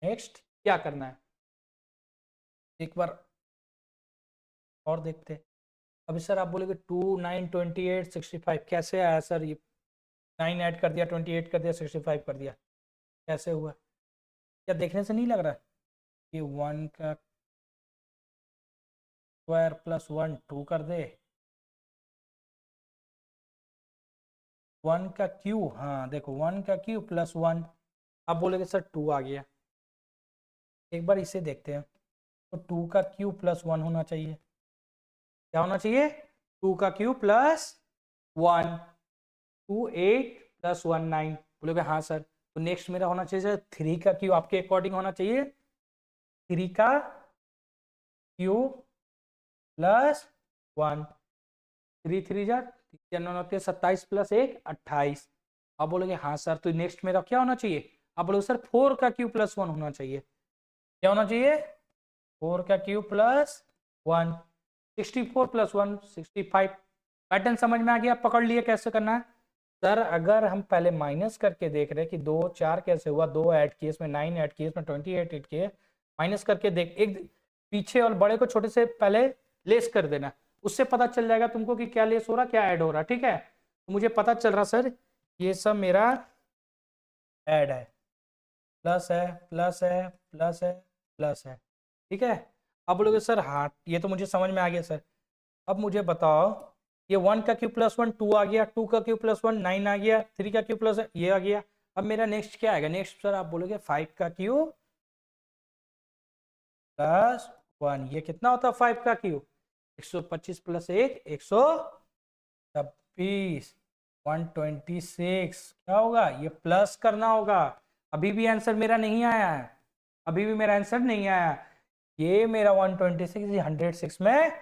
नेक्स्ट क्या करना है, एक बार और देखते हैं। अभी सर आप बोलोगे 2 9 28 65 कैसे आया सर, ये 9 ऐड कर दिया 28 कर दिया 65 कर दिया, कैसे हुआ, क्या देखने से नहीं लग रहा कि 1 का स्क्वायर प्लस 1 2 कर दे, 1 का क्यू, हाँ देखो 1 का क्यू प्लस 1, आप बोलोगे सर 2 आ गया, एक बार इसे देखते हैं, तो 2 का क्यू प्लस 1 होना चाहिए, क्या होना चाहिए, 2 का क्यू प्लस 1, 2 8 प्लस 1 9, बोलोगे हाँ सर, तो नेक्स्ट मेरा होना चाहिए सर 3 का क्यू, आपके अकॉर्डिंग होना चाहिए 3 का क्यू प्लस 1, 3 3 जा 27 प्लस 1 28, आप बोलोगे हाँ सर, तो नेक्स्ट मेरा क्या होना चाहिए, आप बोलोगे सर 4 का क्यू प्लस 1 होना चाहिए, क्या होना चाहिए 4 का क्यू प्लस 1, 64 प्लस 1 65, पैटर्न समझ में आ गया, पकड़ लिए कैसे करना है सर। अगर हम पहले माइनस करके देख रहे हैं कि 2 4 कैसे हुआ, 2 ऐड किए इसमें 9 ऐड किए इसमें 28 ऐड किए, माइनस करके देख, एक पीछे और बड़े को छोटे से पहले लेस कर देना, उससे पता चल जाएगा तुमको कि क्या लेस हो रहा क्या ऐड हो रहा, ठीक है। तो मुझे पता चल रहा सर ये सब मेरा ऐड है, प्लस है प्लस है प्लस है प्लस है, ठीक है। अब बोलोगे सर हाँ ये तो मुझे समझ में आ गया सर, अब मुझे बताओ ये 1 का क्यू प्लस 1 2 आ गया, 2 का क्यू प्लस 1 9 आ गया, 3 का क्यू प्लस ये आ गया, अब मेरा नेक्स्ट क्या आएगा, नेक्स्ट सर आप बोलोगे 5 का क्यू प्लस 1, ये कितना होता है 5 का क्यू, 125 प्लस 1 126, 126 क्या होगा, ये प्लस करना होगा, अभी भी आंसर मेरा नहीं आया है, अभी भी मेरा आंसर नहीं आया, ये मेरा 126 106 में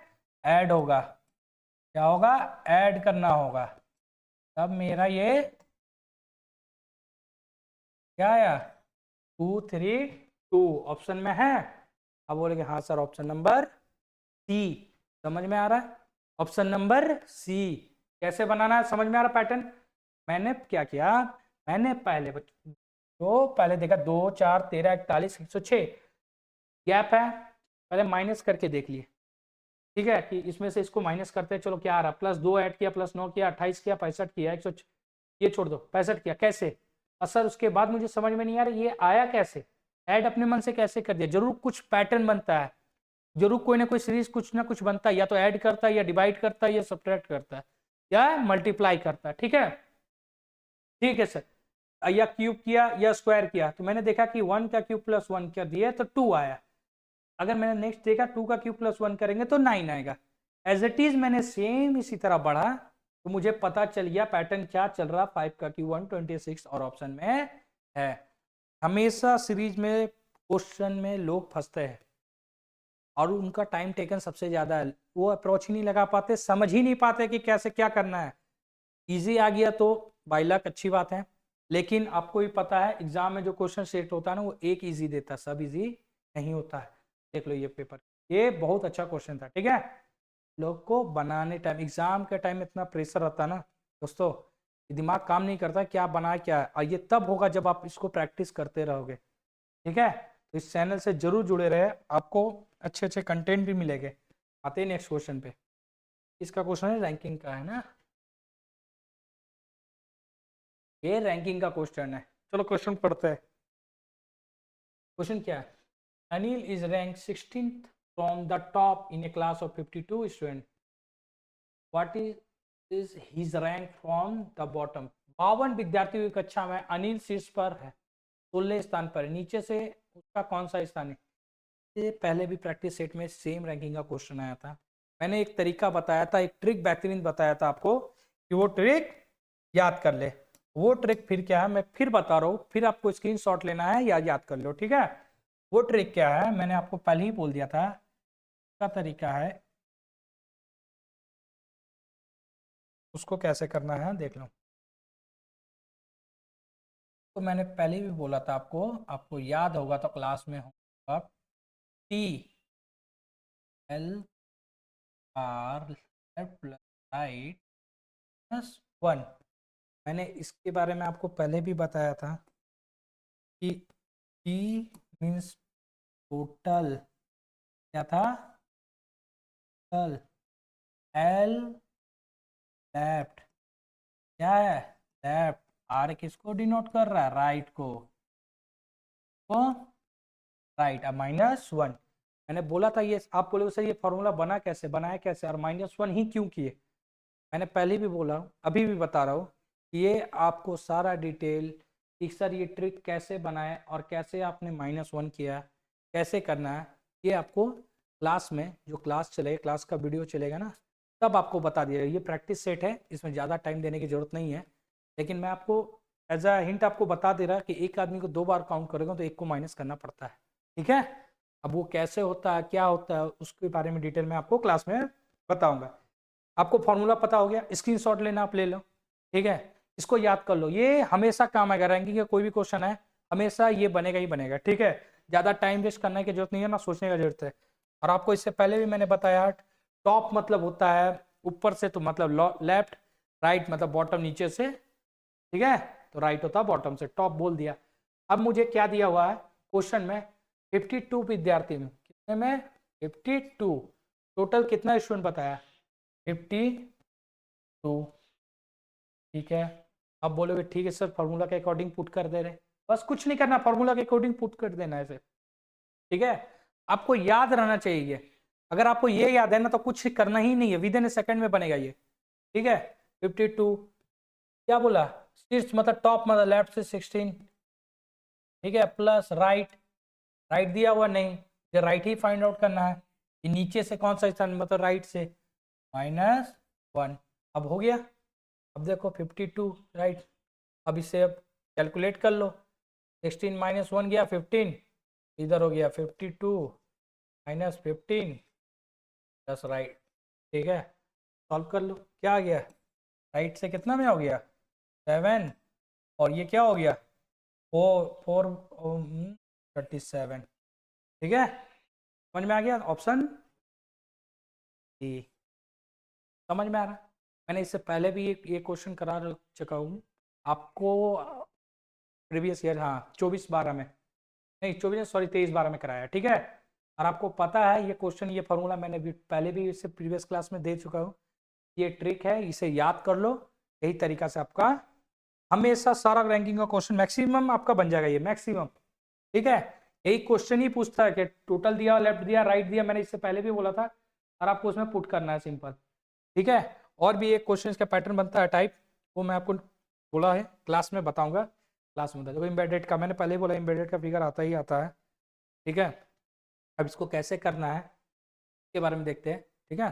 ऐड होगा, क्या होगा ऐड करना होगा, तब मेरा ये क्या आया 2 3 2 ऑप्शन में है। अब बोलेंगे हाँ सर ऑप्शन नंबर सी, समझ में आ रहा है, ऑप्शन नंबर सी, कैसे बनाना है समझ में आ रहा पैटर्न। मैंने क्या किया, मैंने पहले देखा 2 4 13 41 106 गैप है, पहले माइनस करके देख लिए, ठीक है, कि इसमें से इसको माइनस करते हैं, चलो क्या आ रहा, प्लस 2 ऐड किया प्लस 9 किया 28 किया 65 किया 100, ये छोड़ दो 65 किया, कैसे असर, उसके बाद मुझे समझ में नहीं आ रहा ये आया कैसे, ऐड अपने मन से कैसे कर दिया, जरूर कुछ पैटर्न बनता है, जरूर कोई ना कोई सीरीज कुछ ना कुछ बनता है, या तो ऐड करता है या डिवाइड करता है या सब्ट्रैक्ट करता है या मल्टीप्लाई करता है, ठीक है, ठीक है सर, या क्यूब किया या स्क्वायर किया, तो मैंने देखा कि 1 का क्यूब प्लस 1 कर दिया तो 2 आया, अगर मैंने नेक्स्ट देखा 2 का क्यूब प्लस 1 करेंगे तो 9 आएगा, एज इट इज मैंने सेम इसी तरह बढ़ा, तो मुझे पता चल गया पैटर्न क्या चल रहा, 5 का क्यूब 126 और ऑप्शन में है। हमेशा सीरीज में क्वेश्चन में लोग फंसते हैं, और उनका टाइम टेकन सबसे ज़्यादा है, वो अप्रोच ही नहीं लगा पाते, समझ ही नहीं पाते कि कैसे क्या करना है। इजी आ गया तो बाई लक अच्छी बात है, लेकिन आपको भी पता है एग्जाम में जो क्वेश्चन सेट होता है ना वो एक इजी देता है, सब इजी नहीं होता है। देख लो ये पेपर, ये बहुत अच्छा क्वेश्चन था, ठीक है। लोग को बनाने टाइम, एग्जाम के टाइम इतना प्रेशर रहता है ना दोस्तों, दिमाग काम नहीं करता क्या बना क्या है, और ये तब होगा जब आप इसको प्रैक्टिस करते रहोगे, ठीक है। तो इस चैनल से जरूर जुड़े रहे, आपको अच्छे अच्छे कंटेंट भी मिलेंगे। आते हैं नेक्स्ट क्वेश्चन पे। इसका क्वेश्चन है रैंकिंग का, है ना, ये रैंकिंग का क्वेश्चन है। चलो क्वेश्चन पढ़ते हैं। क्वेश्चन क्या है, Anil is rank 16th from the top in A class of 52 student, what is his rank from the bottom. 52 विद्यार्थियों की कक्षा में अनिल शीर्ष पर है, 16 स्थान पर, नीचे से उसका कौन सा स्थान है। ये पहले भी प्रैक्टिस सेट में सेम रैंकिंग का क्वेश्चन आया था, मैंने एक तरीका बताया था, एक ट्रिक बेहतरीन बताया था आपको कि वो ट्रिक याद कर ले। वो ट्रिक फिर क्या है मैं फिर बता रहा हूँ, फिर आपको स्क्रीनशॉट लेना है या याद कर लो, ठीक है। वो ट्रिक क्या है मैंने आपको पहले ही बोल दिया था, का तरीका है उसको कैसे करना है देख लो। तो मैंने पहले भी बोला था आपको, आपको याद होगा तो क्लास में होगा, T L R left plus right plus 1। मैंने इसके बारे में आपको पहले भी बताया था कि टी मीन्स टोटल, क्या था, टोटल, एल लेफ्ट, क्या है, लेफ्ट, आर किसको डिनोट कर रहा है, राइट को, तो राइट, अब -1। मैंने बोला था ये, आप बोले सर ये फॉर्मूला बना कैसे, बनाया कैसे, और -1 ही क्यों किए। मैंने पहले भी बोला, अभी भी बता रहा हूँ, ये आपको सारा डिटेल कि सर ये ट्रिक कैसे बनाए और कैसे आपने -1 किया, कैसे करना है, ये आपको क्लास में, जो क्लास चलेगा, क्लास का वीडियो चलेगा ना, तब आपको बता दिया। ये प्रैक्टिस सेट है, इसमें ज़्यादा टाइम देने की जरूरत नहीं है, लेकिन मैं आपको एज अ हिंट आपको बता दे रहा कि एक आदमी को 2 बार काउंट करेगा तो एक को माइनस करना पड़ता है, ठीक है। अब वो कैसे होता है क्या होता है उसके बारे में डिटेल में आपको क्लास में बताऊंगा। आपको फॉर्मूला पता हो गया, स्क्रीनशॉट लेना आप ले लो, ठीक है। इसको याद कर लो, ये हमेशा काम आएगा, रैंकिंग का कोई भी क्वेश्चन है हमेशा ये बनेगा ही बनेगा, ठीक है। ज्यादा टाइम वेस्ट करने की जरूरत नहीं है ना, सोचने की जरूरत है। और आपको इससे पहले भी मैंने बताया, टॉप मतलब होता है ऊपर से, तो मतलब लेफ्ट, राइट मतलब बॉटम नीचे से, ठीक है। तो राइट होता है बॉटम से, टॉप बोल दिया। अब मुझे क्या दिया हुआ है क्वेश्चन में, 52 विद्यार्थी में, कितने में, 52, टोटल कितना स्टूडेंट बताया, 52, ठीक है। अब बोलोगे ठीक है सर फॉर्मूला के अकॉर्डिंग पुट कर दे रहे, बस कुछ नहीं करना, फॉर्मूला के अकॉर्डिंग पुट कर देना है, ठीक है। आपको याद रहना चाहिए, अगर आपको ये याद है ना तो कुछ करना ही नहीं है, विद इन ए सेकंड में बनेगा ये, ठीक है। 52, क्या बोला, शीर्ष मतलब टॉप मतलब लेफ्ट से 16, ठीक है, प्लस राइट, राइट दिया हुआ नहीं, ये राइट ही फाइंड आउट करना है, ये नीचे से कौन सा स्थान मतलब राइट से, -1। अब हो गया, अब देखो 52 राइट, अब इसे अब कैलकुलेट कर लो, 16 -1 गया 15, इधर हो गया 52 -15 प्लस राइट, ठीक है। सॉल्व कर लो, क्या आ गया, राइट से कितना में हो गया 7, और ये क्या हो गया 37, ठीक है। समझ में आ गया, ऑप्शन डी समझ में आ रहा है। मैंने इससे पहले भी ये क्वेश्चन करा चुका हूँ आपको, प्रीवियस ईयर, हाँ 24-12 में, नहीं 24 सॉरी 23-12 में कराया, ठीक है। और आपको पता है ये क्वेश्चन, ये फॉर्मूला मैंने भी पहले भी इससे प्रीवियस क्लास में दे चुका हूँ, ये ट्रिक है, इसे याद कर लो, यही तरीका से आपका हमेशा सारा रैंकिंग का क्वेश्चन मैक्सिमम आपका बन जाएगा, ये मैक्सिमम, ठीक है। यही क्वेश्चन ही पूछता है कि टोटल दिया, लेफ्ट दिया, राइट दिया, मैंने इससे पहले भी बोला था, और आपको उसमें पुट करना है सिंपल, ठीक है। और भी एक क्वेश्चन का पैटर्न बनता है टाइप, वो मैं आपको बोला है क्लास में बताऊंगा, क्लास में देखो इम्बेडेड का मैंने पहले ही बोला, इम्बेडेड का फिगर आता ही आता है, ठीक है। अब इसको कैसे करना है इसके बारे में देखते हैं, ठीक है।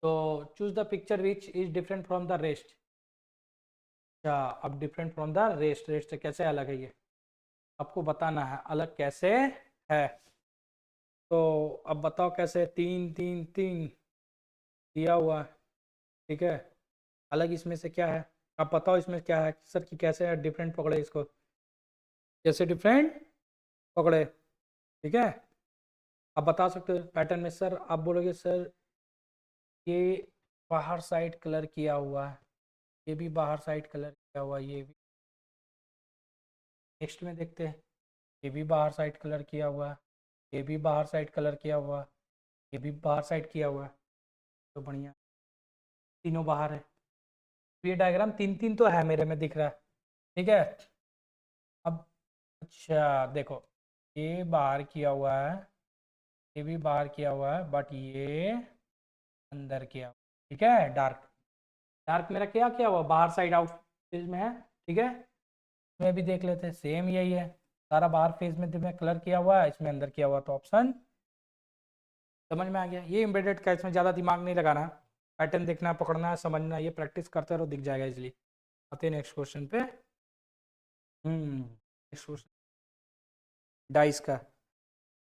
तो choose the picture which is different from the rest, अच्छा अब different from the rest, rest से कैसे अलग है ये आपको बताना है, अलग कैसे है। तो अब बताओ कैसे, 3 3 3 दिया हुआ है, ठीक है। अलग इसमें से क्या है, आप बताओ इसमें क्या है सर, कि कैसे डिफरेंट पकड़े इसको, कैसे डिफरेंट पकड़े, ठीक है। आप बता सकते हो पैटर्न में, सर आप बोलोगे सर ये बाहर साइड कलर किया हुआ है, ये भी बाहर साइड कलर किया हुआ है, ये भी। नेक्स्ट में देखते हैं, ये भी बाहर साइड कलर किया हुआ है, ये भी बाहर साइड कलर किया हुआ है, ये भी बाहर साइड किया हुआ है। तो बढ़िया, तीनों बाहर है। ये डायग्राम 3 3 तो है मेरे में दिख रहा है, ठीक है। अब अच्छा देखो, ये बाहर किया हुआ है, ये भी बाहर किया हुआ है, बट ये अंदर किया हुआ है, ठीक है। डार्क, डार्क मेरा क्या किया हुआ, बाहर साइड आउट फेज में है, ठीक है। इसमें भी देख लेते हैं, सेम यही है, सारा बाहर फेज में कलर किया हुआ है, इसमें अंदर किया हुआ। तो ऑप्शन समझ में आ गया। ये एम्बेडेड का, इसमें ज़्यादा दिमाग नहीं लगाना, पैटर्न देखना, पकड़ना, समझना, ये प्रैक्टिस करते रहो, दिख जाएगा इसलिए। आते हैं नेक्स्ट क्वेश्चन पे। नेक्स्ट क्वेश्चन डाइस का।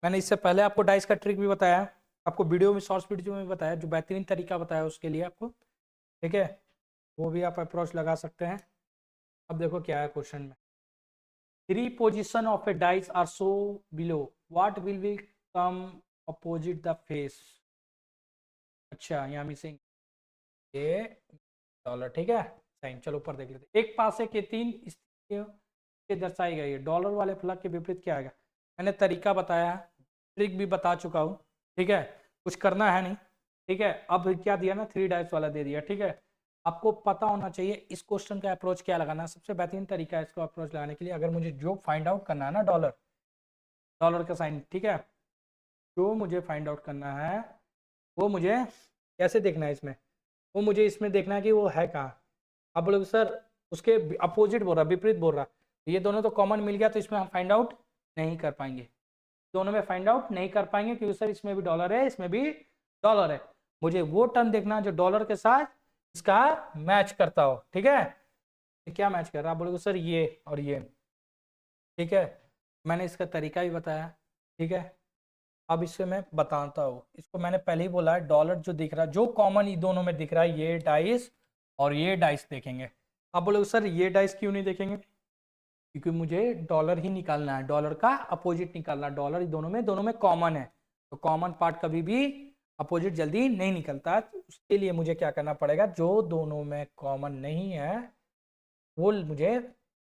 मैंने इससे पहले आपको डाइस का ट्रिक भी बताया, आपको वीडियो में, शॉर्ट्स वीडियो में बताया, जो बेहतरीन तरीका बताया उसके लिए आपको, ठीक है। वो भी आप अप्रोच लगा सकते हैं। अब देखो क्या है क्वेश्चन में, 3 position of a dice are so below, what will come opposite the face। अच्छा यहाँ मिसिंग ये डॉलर, ठीक है। साइन, चलो ऊपर देख लेते, एक पासे के 3 स्थितियों के दर्शाई गई है, डॉलर वाले फलक के विपरीत क्या आएगा। मैंने तरीका बताया है, ट्रिक भी बता चुका हूँ, ठीक है। कुछ करना है नहीं, ठीक है। अब क्या दिया ना, 3 डाइस वाला दे दिया, ठीक है। आपको पता होना चाहिए इस क्वेश्चन का अप्रोच क्या लगाना है। सबसे बेहतरीन तरीका है इसको अप्रोच लगाने के लिए, अगर मुझे जो फाइंड आउट करना है ना, डॉलर, डॉलर का साइन, ठीक है। जो मुझे फाइंड आउट करना है वो मुझे कैसे देखना है इसमें, वो मुझे इसमें देखना है कि वो है कहाँ। आप बोलोगे सर उसके अपोजिट बोल रहा, विपरीत बोल रहा, ये दोनों तो कॉमन मिल गया, तो इसमें हम फाइंड आउट नहीं कर पाएंगे, दोनों में फाइंड आउट नहीं कर पाएंगे, क्योंकि सर इसमें भी डॉलर है, इसमें भी डॉलर है। मुझे वो टर्म देखना जो डॉलर के साथ इसका मैच करता हो, ठीक है। क्या मैच कर रहा है, आप बोलोगे सर ये और ये, ठीक है। मैंने इसका तरीका भी बताया, ठीक है। अब इससे मैं बताता हूँ, इसको मैंने पहले ही बोला है, डॉलर जो दिख रहा है, जो कॉमन इन दोनों में दिख रहा है, ये डाइस और ये डाइस देखेंगे। आप बोलोगे सर ये डाइस क्यों नहीं देखेंगे, क्योंकि मुझे डॉलर ही निकालना है, डॉलर का अपोजिट निकालना है, डॉलर दोनों में कॉमन है, तो कॉमन पार्ट कभी भी अपोजिट जल्दी नहीं निकलता। तो उसके लिए मुझे क्या करना पड़ेगा, जो दोनों में कॉमन नहीं है वो मुझे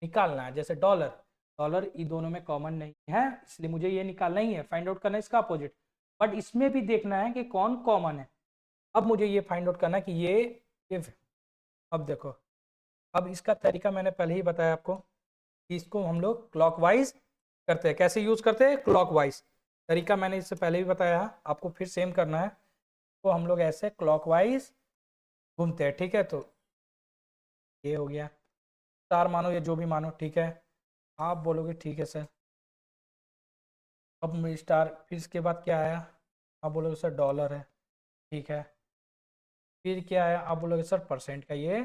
निकालना है। जैसे डॉलर, डॉलर ये दोनों में कॉमन नहीं है, इसलिए मुझे ये निकालना ही है, फाइंड आउट करना है इसका अपोजिट। बट इसमें भी देखना है कि कौन कॉमन है। अब मुझे ये फाइंड आउट करना है कि ये अब देखो, अब इसका तरीका मैंने पहले ही बताया आपको, कि इसको हम लोग क्लॉकवाइज करते हैं। कैसे यूज करते हैं, क्लॉकवाइज तरीका मैंने इससे पहले भी बताया, आपको फिर सेम करना है। तो हम लोग ऐसे क्लॉकवाइज घूमते हैं, ठीक है। तो ये हो गया, स्टार मानो या जो भी मानो, ठीक है। आप बोलोगे ठीक है सर, अब मेरी स्टार, फिर इसके बाद क्या आया, आप बोलोगे सर डॉलर है, ठीक है। फिर क्या आया, आप बोलोगे सर परसेंट का ये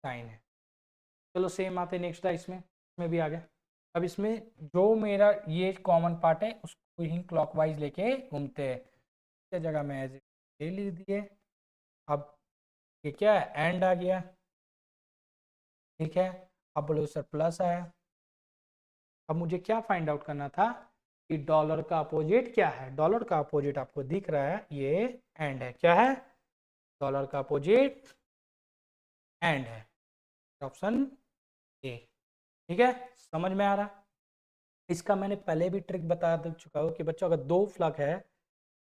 साइन है। चलो सेम आते नेक्स्ट है, इसमें भी आ गया। अब इसमें जो मेरा ये कॉमन पार्ट है उसको ही क्लॉकवाइज लेके घूमते हैं, क्या जगह में एज ये लिख दिए। अब ये क्या है, एंड आ गया, ठीक है। अब बोलोगे सर प्लस आया। अब मुझे क्या फाइंड आउट करना था कि डॉलर का अपोजिट क्या है, डॉलर का अपोजिट आपको दिख रहा है, ये एंड है, क्या है, डॉलर का अपोजिट एंड है, ऑप्शन ए, ठीक है। समझ में आ रहा, इसका मैंने पहले भी ट्रिक बता चुका हूँ कि बच्चों अगर दो फ्लग है,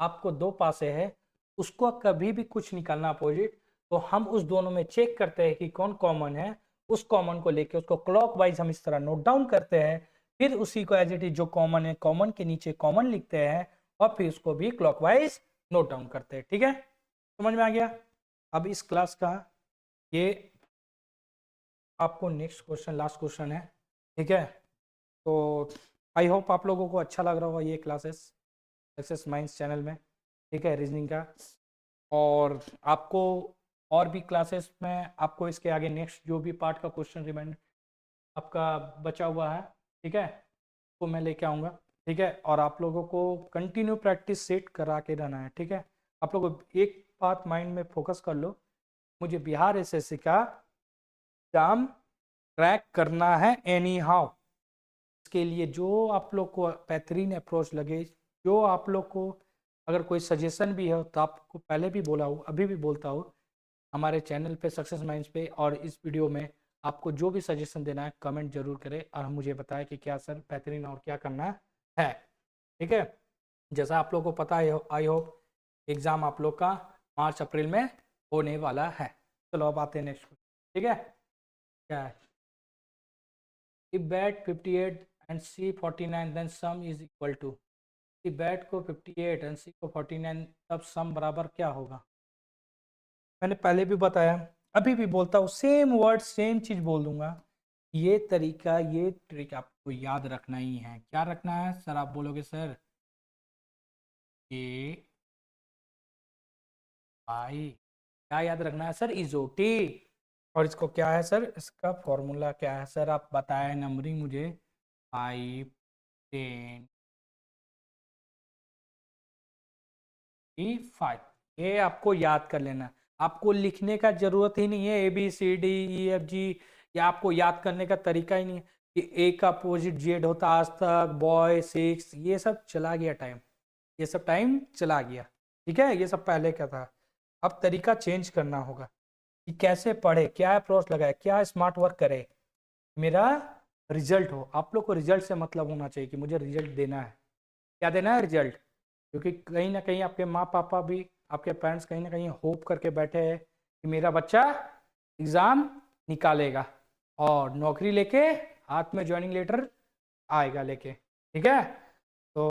आपको दो पासे है, उसको कभी भी कुछ निकालना अपोजिट, तो हम उस दोनों में चेक करते हैं कि कौन कॉमन है, उस कॉमन को लेके उसको क्लॉकवाइज हम इस तरह नोट डाउन करते हैं, फिर उसी को एज इट इज जो कॉमन है, कॉमन के नीचे कॉमन लिखते हैं, और फिर उसको भी क्लॉकवाइज नोट डाउन करते हैं, ठीक है। समझ में आ गया। अब इस क्लास का ये आपको नेक्स्ट क्वेश्चन, लास्ट क्वेश्चन है, ठीक है। तो आई होप आप लोगों को अच्छा लग रहा होगा ये क्लासेस सक्सेस माइंड्स चैनल में, ठीक है, रीजनिंग का। और आपको और भी क्लासेस में आपको इसके आगे नेक्स्ट जो भी पार्ट का क्वेश्चन रिमाइंड आपका बचा हुआ है, ठीक है, तो मैं लेके आऊँगा, ठीक है, और आप लोगों को कंटिन्यू प्रैक्टिस सेट करा के रहना है। ठीक है, आप लोगों को एक बात माइंड में फोकस कर लो, मुझे बिहार एसएससी का एग्जाम क्रैक करना है एनी हाउ। इसके लिए जो आप लोग को बेहतरीन अप्रोच लगे, जो आप लोग को अगर कोई सजेशन भी है तो आपको पहले भी बोला हूँ, अभी भी बोलता हूँ, हमारे चैनल पे सक्सेस माइंड्स पे और इस वीडियो में आपको जो भी सजेशन देना है कमेंट जरूर करें और मुझे बताएं कि क्या सर बेहतरीन और क्या करना है। ठीक है, जैसा आप लोग को पता है, आई होप एग्ज़ाम आप लोग का मार्च अप्रैल में होने वाला है। चलो अब आते हैं नेक्स्ट। ठीक है, क्या है, if bet 58 and c 49 then sum is equal to, if bet को 58 and c को 49 तब सम बराबर क्या होगा। मैंने पहले भी बताया, अभी भी बोलता हूँ, सेम वर्ड सेम चीज बोल दूंगा। ये तरीका, ये ट्रिक आपको याद रखना ही है। क्या रखना है सर, आप बोलोगे सर ये भाई क्या याद रखना है सर, इजोटी। और इसको क्या है सर, इसका फॉर्मूला क्या है सर, आप बताएं नंबरिंग मुझे। 5 10 5, ये आपको याद कर लेना। आपको लिखने का जरूरत ही नहीं है ABCDEFG, या आपको याद करने का तरीका ही नहीं है कि ए का अपोजिट जेड होता, आज तक, बॉय, सिक्स, ये सब चला गया टाइम, ये सब टाइम चला गया। ठीक है, ये सब पहले का था। अब तरीका चेंज करना होगा कि कैसे पढ़े, क्या अप्रोच लगाए, क्या स्मार्ट वर्क करे, मेरा रिजल्ट हो। आप लोग को रिजल्ट से मतलब होना चाहिए कि मुझे रिजल्ट देना है। क्या देना है, रिजल्ट। क्योंकि कहीं ना कहीं आपके माँ पापा भी, आपके पेरेंट्स कहीं ना कहीं होप करके बैठे हैं कि मेरा बच्चा एग्ज़ाम निकालेगा और नौकरी लेके हाथ में ज्वाइनिंग लेटर आएगा लेके। ठीक है, तो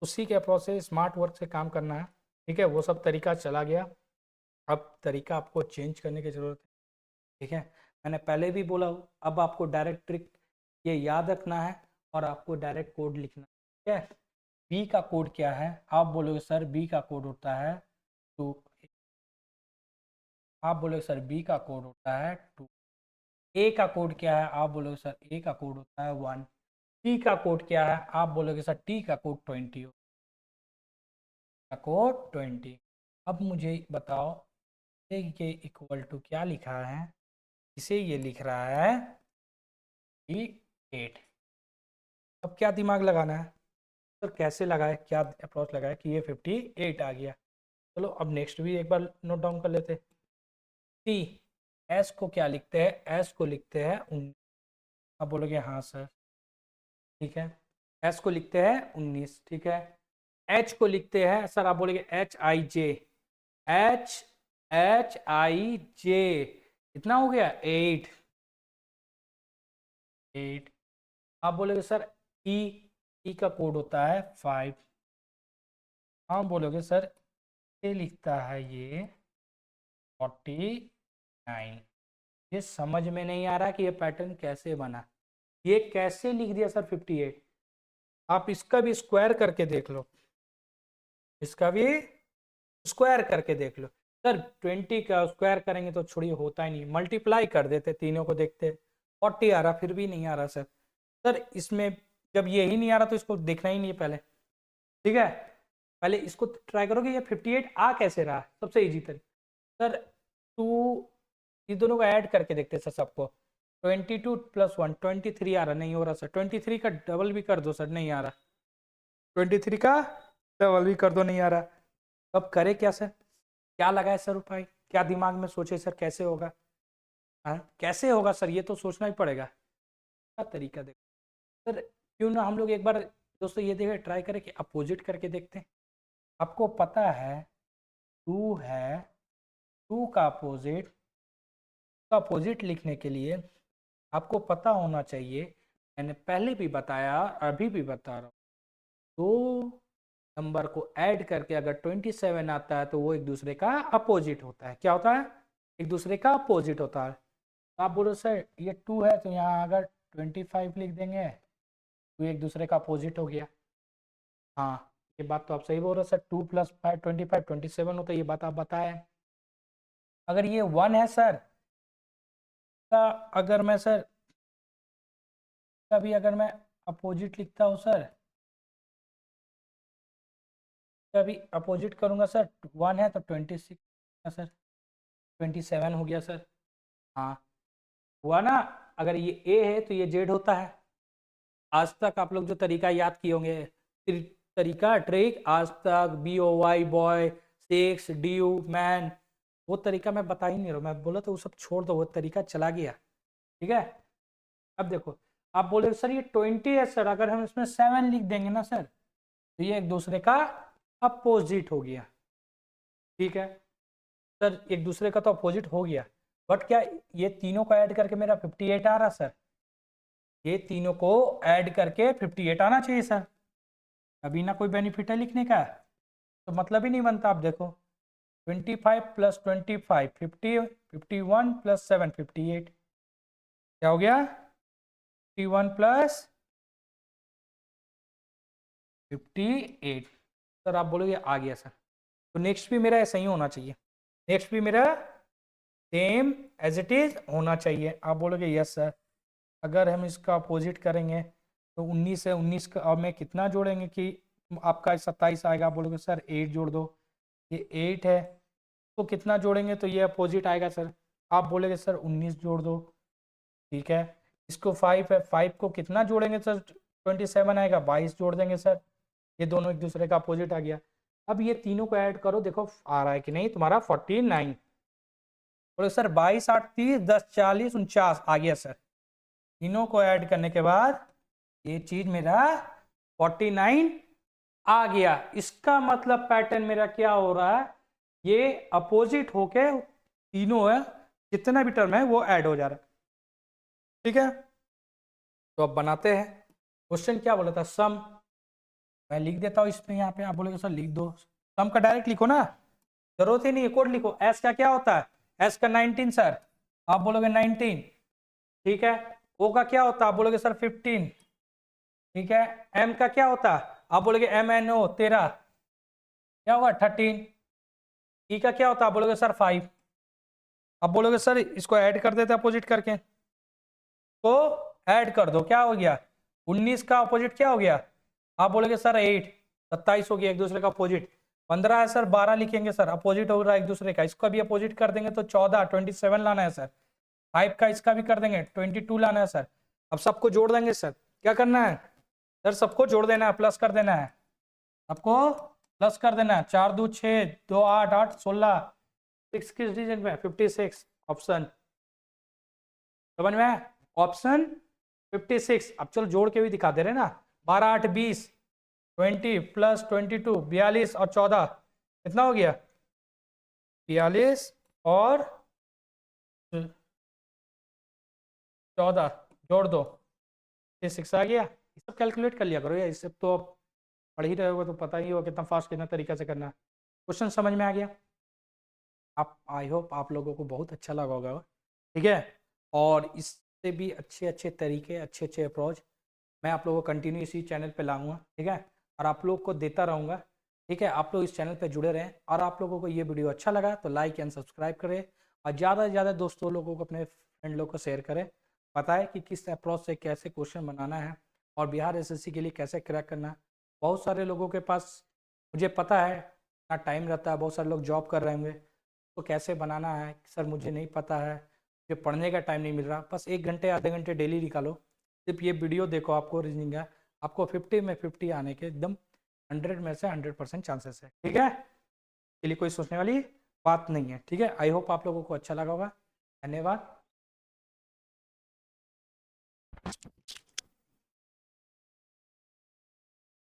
उसी के अप्रोच से स्मार्ट वर्क से काम करना है। ठीक है, वो सब तरीका चला गया, अब तरीका आपको चेंज करने की ज़रूरत है। ठीक है, मैंने पहले भी बोला हूँ, अब आपको डायरेक्ट ट्रिक ये याद रखना है और आपको डायरेक्ट कोड लिखना है। ठीक है, बी का कोड क्या है, आप बोलोगे सर बी का कोड होता है 2, आप बोलोगे सर बी का कोड होता है 2। ए का कोड क्या है, आप बोलोगे सर ए का कोड होता है 1। टी का कोड क्या है, आप बोलोगे सर टी का कोड 20 का कोड 20। अब मुझे बताओ ये इक्वल टू क्या लिखा है, इसे ये लिख रहा है 8। अब क्या दिमाग लगाना है सर, कैसे लगाए, क्या अप्रोच लगाए कि ये 58 आ गया। चलो अब नेक्स्ट भी एक बार नोट डाउन कर लेते। टी, एस को क्या लिखते हैं, एस को लिखते हैं 19। आप बोलोगे हाँ सर, ठीक है, एस को लिखते हैं 19। ठीक है, एच को लिखते हैं सर, आप बोलोगे HIJ, एच HIJ, कितना हो गया 8। आप बोलोगे सर ई, ई का कोड होता है 5। आप बोलोगे सर ये लिखता है ये 49। ये समझ में नहीं आ रहा कि ये पैटर्न कैसे बना, ये कैसे लिख दिया सर 58। आप इसका भी स्क्वायर करके देख लो, इसका भी स्क्वायर करके देख लो। सर 20 का स्क्वायर करेंगे तो छोड़िए होता ही नहीं, मल्टीप्लाई कर देते, तीनों को देखते 40 आ रहा, फिर भी नहीं आ रहा सर। सर इसमें जब यही नहीं आ रहा तो इसको देखना ही नहीं है पहले। ठीक है, पहले इसको ट्राई करोगे, ये 58 आ कैसे रहा, सबसे इजी तरीका सर, 2, इस दोनों को ऐड करके देखते सर सबको। 22 + 1 23 आ रहा, नहीं हो रहा सर। 23 का डबल भी कर दो सर, नहीं आ रहा। 23 का डबल भी कर दो, नहीं आ रहा। अब करे क्या सर, क्या लगाए सर उपाय, क्या दिमाग में सोचे सर कैसे होगा। हाँ कैसे होगा सर, ये तो सोचना ही पड़ेगा। क्या तरीका देखो सर, क्यों ना हम लोग एक बार दोस्तों ये देखे ट्राई करें कि अपोजिट करके देखते हैं। आपको पता है 2 है, 2 का अपोजिट लिखने के लिए आपको पता होना चाहिए, मैंने पहले भी बताया अभी भी बता रहा हूँ, दो नंबर को ऐड करके अगर 27 आता है तो वो एक दूसरे का अपोजिट होता है। क्या होता है, एक दूसरे का अपोजिट होता है। तो आप बोलो सर ये 2 है तो यहाँ अगर 25 लिख देंगे तो एक दूसरे का अपोजिट हो गया। हाँ ये बात तो आप सही बोल रहे हो सर, 2 + 5 25 27 होता है, ये बात आप बताए। अगर ये 1 है सर, का अगर मैं सर, कभी अगर मैं अपोजिट लिखता हूँ सर, अभी अपोजिट करूँगा सर, 1 है तो 26 सर, 27 हो गया सर। हाँ हुआ ना। अगर ये ए है तो ये जेड होता है। आज तक आप लोग जो तरीका याद किए होंगे, तरीका ट्रिक, आज तक, BOY बॉय, 6 DU मैन, वो तरीका मैं बता ही नहीं रहा, मैं बोला तो वो सब छोड़ दो, वो तरीका चला गया। ठीक है, अब देखो आप बोले सर ये 20 है सर, अगर हम इसमें 7 लिख देंगे ना सर तो ये एक दूसरे का अपोजिट हो गया। ठीक है सर, एक दूसरे का तो अपोजिट हो गया, बट क्या ये तीनों को ऐड करके मेरा 58 आ रहा सर? ये तीनों को ऐड करके 58 आना चाहिए सर, अभी ना कोई बेनिफिट है लिखने का, तो मतलब ही नहीं बनता। आप देखो 25 + 25 50, 51 + 7 58, क्या हो गया 51 + 58। सर आप बोलोगे आ गया सर, तो नेक्स्ट भी मेरा ऐसा ही होना चाहिए, नेक्स्ट भी मेरा सेम एज इट इज होना चाहिए। आप बोलोगे यस सर, अगर हम इसका अपोजिट करेंगे तो 19 से 19 का अब में कितना जोड़ेंगे कि आपका 27 आएगा? आप बोलोगे सर 8 जोड़ दो, ये 8 है तो कितना जोड़ेंगे तो ये अपोजिट आएगा सर? आप बोलेंगे सर 19 जोड़ दो। ठीक है, इसको 5 है, 5 को कितना जोड़ेंगे सर? 27 आएगा, 22 जोड़ देंगे सर, ये दोनों एक दूसरे का अपोजिट आ गया। अब ये तीनों को ऐड करो, देखो आ रहा है कि नहीं तुम्हारा 49। बोले सर 22 8 30 10 40 49 आ गया सर। तीनों को ऐड करने के बाद ये चीज मेरा 49 आ गया। इसका मतलब पैटर्न मेरा क्या हो रहा है, ये अपोजिट होके तीनों है जितना भी टर्म है वो ऐड हो जा रहा है। ठीक है, तो अब बनाते हैं। क्वेश्चन क्या बोला था, सम। मैं लिख देता हूँ इसमें, यहाँ पे आप बोलोगे सर लिख दो, सम का डायरेक्ट लिखो ना, जरूरत ही नहीं है कोड लिखो। एस का क्या होता है? एस का 19 सर, आप बोलोगे 19। ठीक है, ओ का क्या होता है? आप बोलोगे सर 15। ठीक है, एम का क्या होता है? आप बोलोगे MNO 13, क्या होगा 13। ई का क्या होता है? आप बोलोगे सर 5। अब बोलोगे सर इसको ऐड कर देते अपोजिट करके, तो ऐड कर दो, क्या हो गया 19 का अपोजिट क्या हो गया? आप बोलोगे सर 8, 27 हो गया एक दूसरे का अपोजिट। 15 है सर, 12 लिखेंगे सर, अपोजिट हो रहा है एक दूसरे का, इसका भी अपोजिट कर देंगे तो 14 27 लाना है सर। 5 का इसका भी कर देंगे 22 लाना है सर। अब सबको जोड़ देंगे सर, क्या करना है सर? सबको जोड़ देना है, प्लस कर देना है, सबको प्लस कर देना है। 4 2 6 2 8 8 16, 6 किस डिजिट में? 56, ऑप्शन समझ में? ऑप्शन 56। अब चलो जोड़ के भी दिखा दे रहे ना, 12 8 20, 20 + 22 42 और 14 कितना हो गया? 42 और 14 जोड़ दो, 6 आ गया। ये सब कैलकुलेट कर लिया करो यार, इससे तो पढ़ ही रहे हो तो पता ही होगा कितना फास्ट कितना तरीका से करना है। क्वेश्चन समझ में आ गया? आप, आई होप आप लोगों को बहुत अच्छा लगा होगा। ठीक है, और इससे भी अच्छे अच्छे तरीके, अच्छे अच्छे अप्रोच मैं आप लोगों को कंटिन्यू इसी चैनल पे लाऊंगा। ठीक है, और आप लोग को देता रहूँगा। ठीक है, आप लोग इस चैनल पे जुड़े रहें, और आप लोगों को ये वीडियो अच्छा लगा तो लाइक एंड सब्सक्राइब करें, और ज़्यादा से ज़्यादा दोस्तों लोगों को, अपने फ्रेंड लोग को शेयर करें, बताएं कि किस अप्रोच से कैसे क्वेश्चन बनाना है और बिहार SSC के लिए कैसे क्रैक करना है। बहुत सारे लोगों के पास, मुझे पता है ना, टाइम रहता है, बहुत सारे लोग जॉब कर रहे होंगे, तो कैसे बनाना है सर मुझे नहीं पता है, मुझे पढ़ने का टाइम नहीं मिल रहा। बस 1 घंटे आधे घंटे डेली निकालो, सिर्फ ये वीडियो देखो, आपको रीजनिंग है, आपको 50 में 50 आने के एकदम 100 में से 100% चांसेस है। ठीक है, इसके लिए कोई सोचने वाली बात नहीं है। ठीक है, आई होप आप लोगों को अच्छा लगा होगा। धन्यवाद।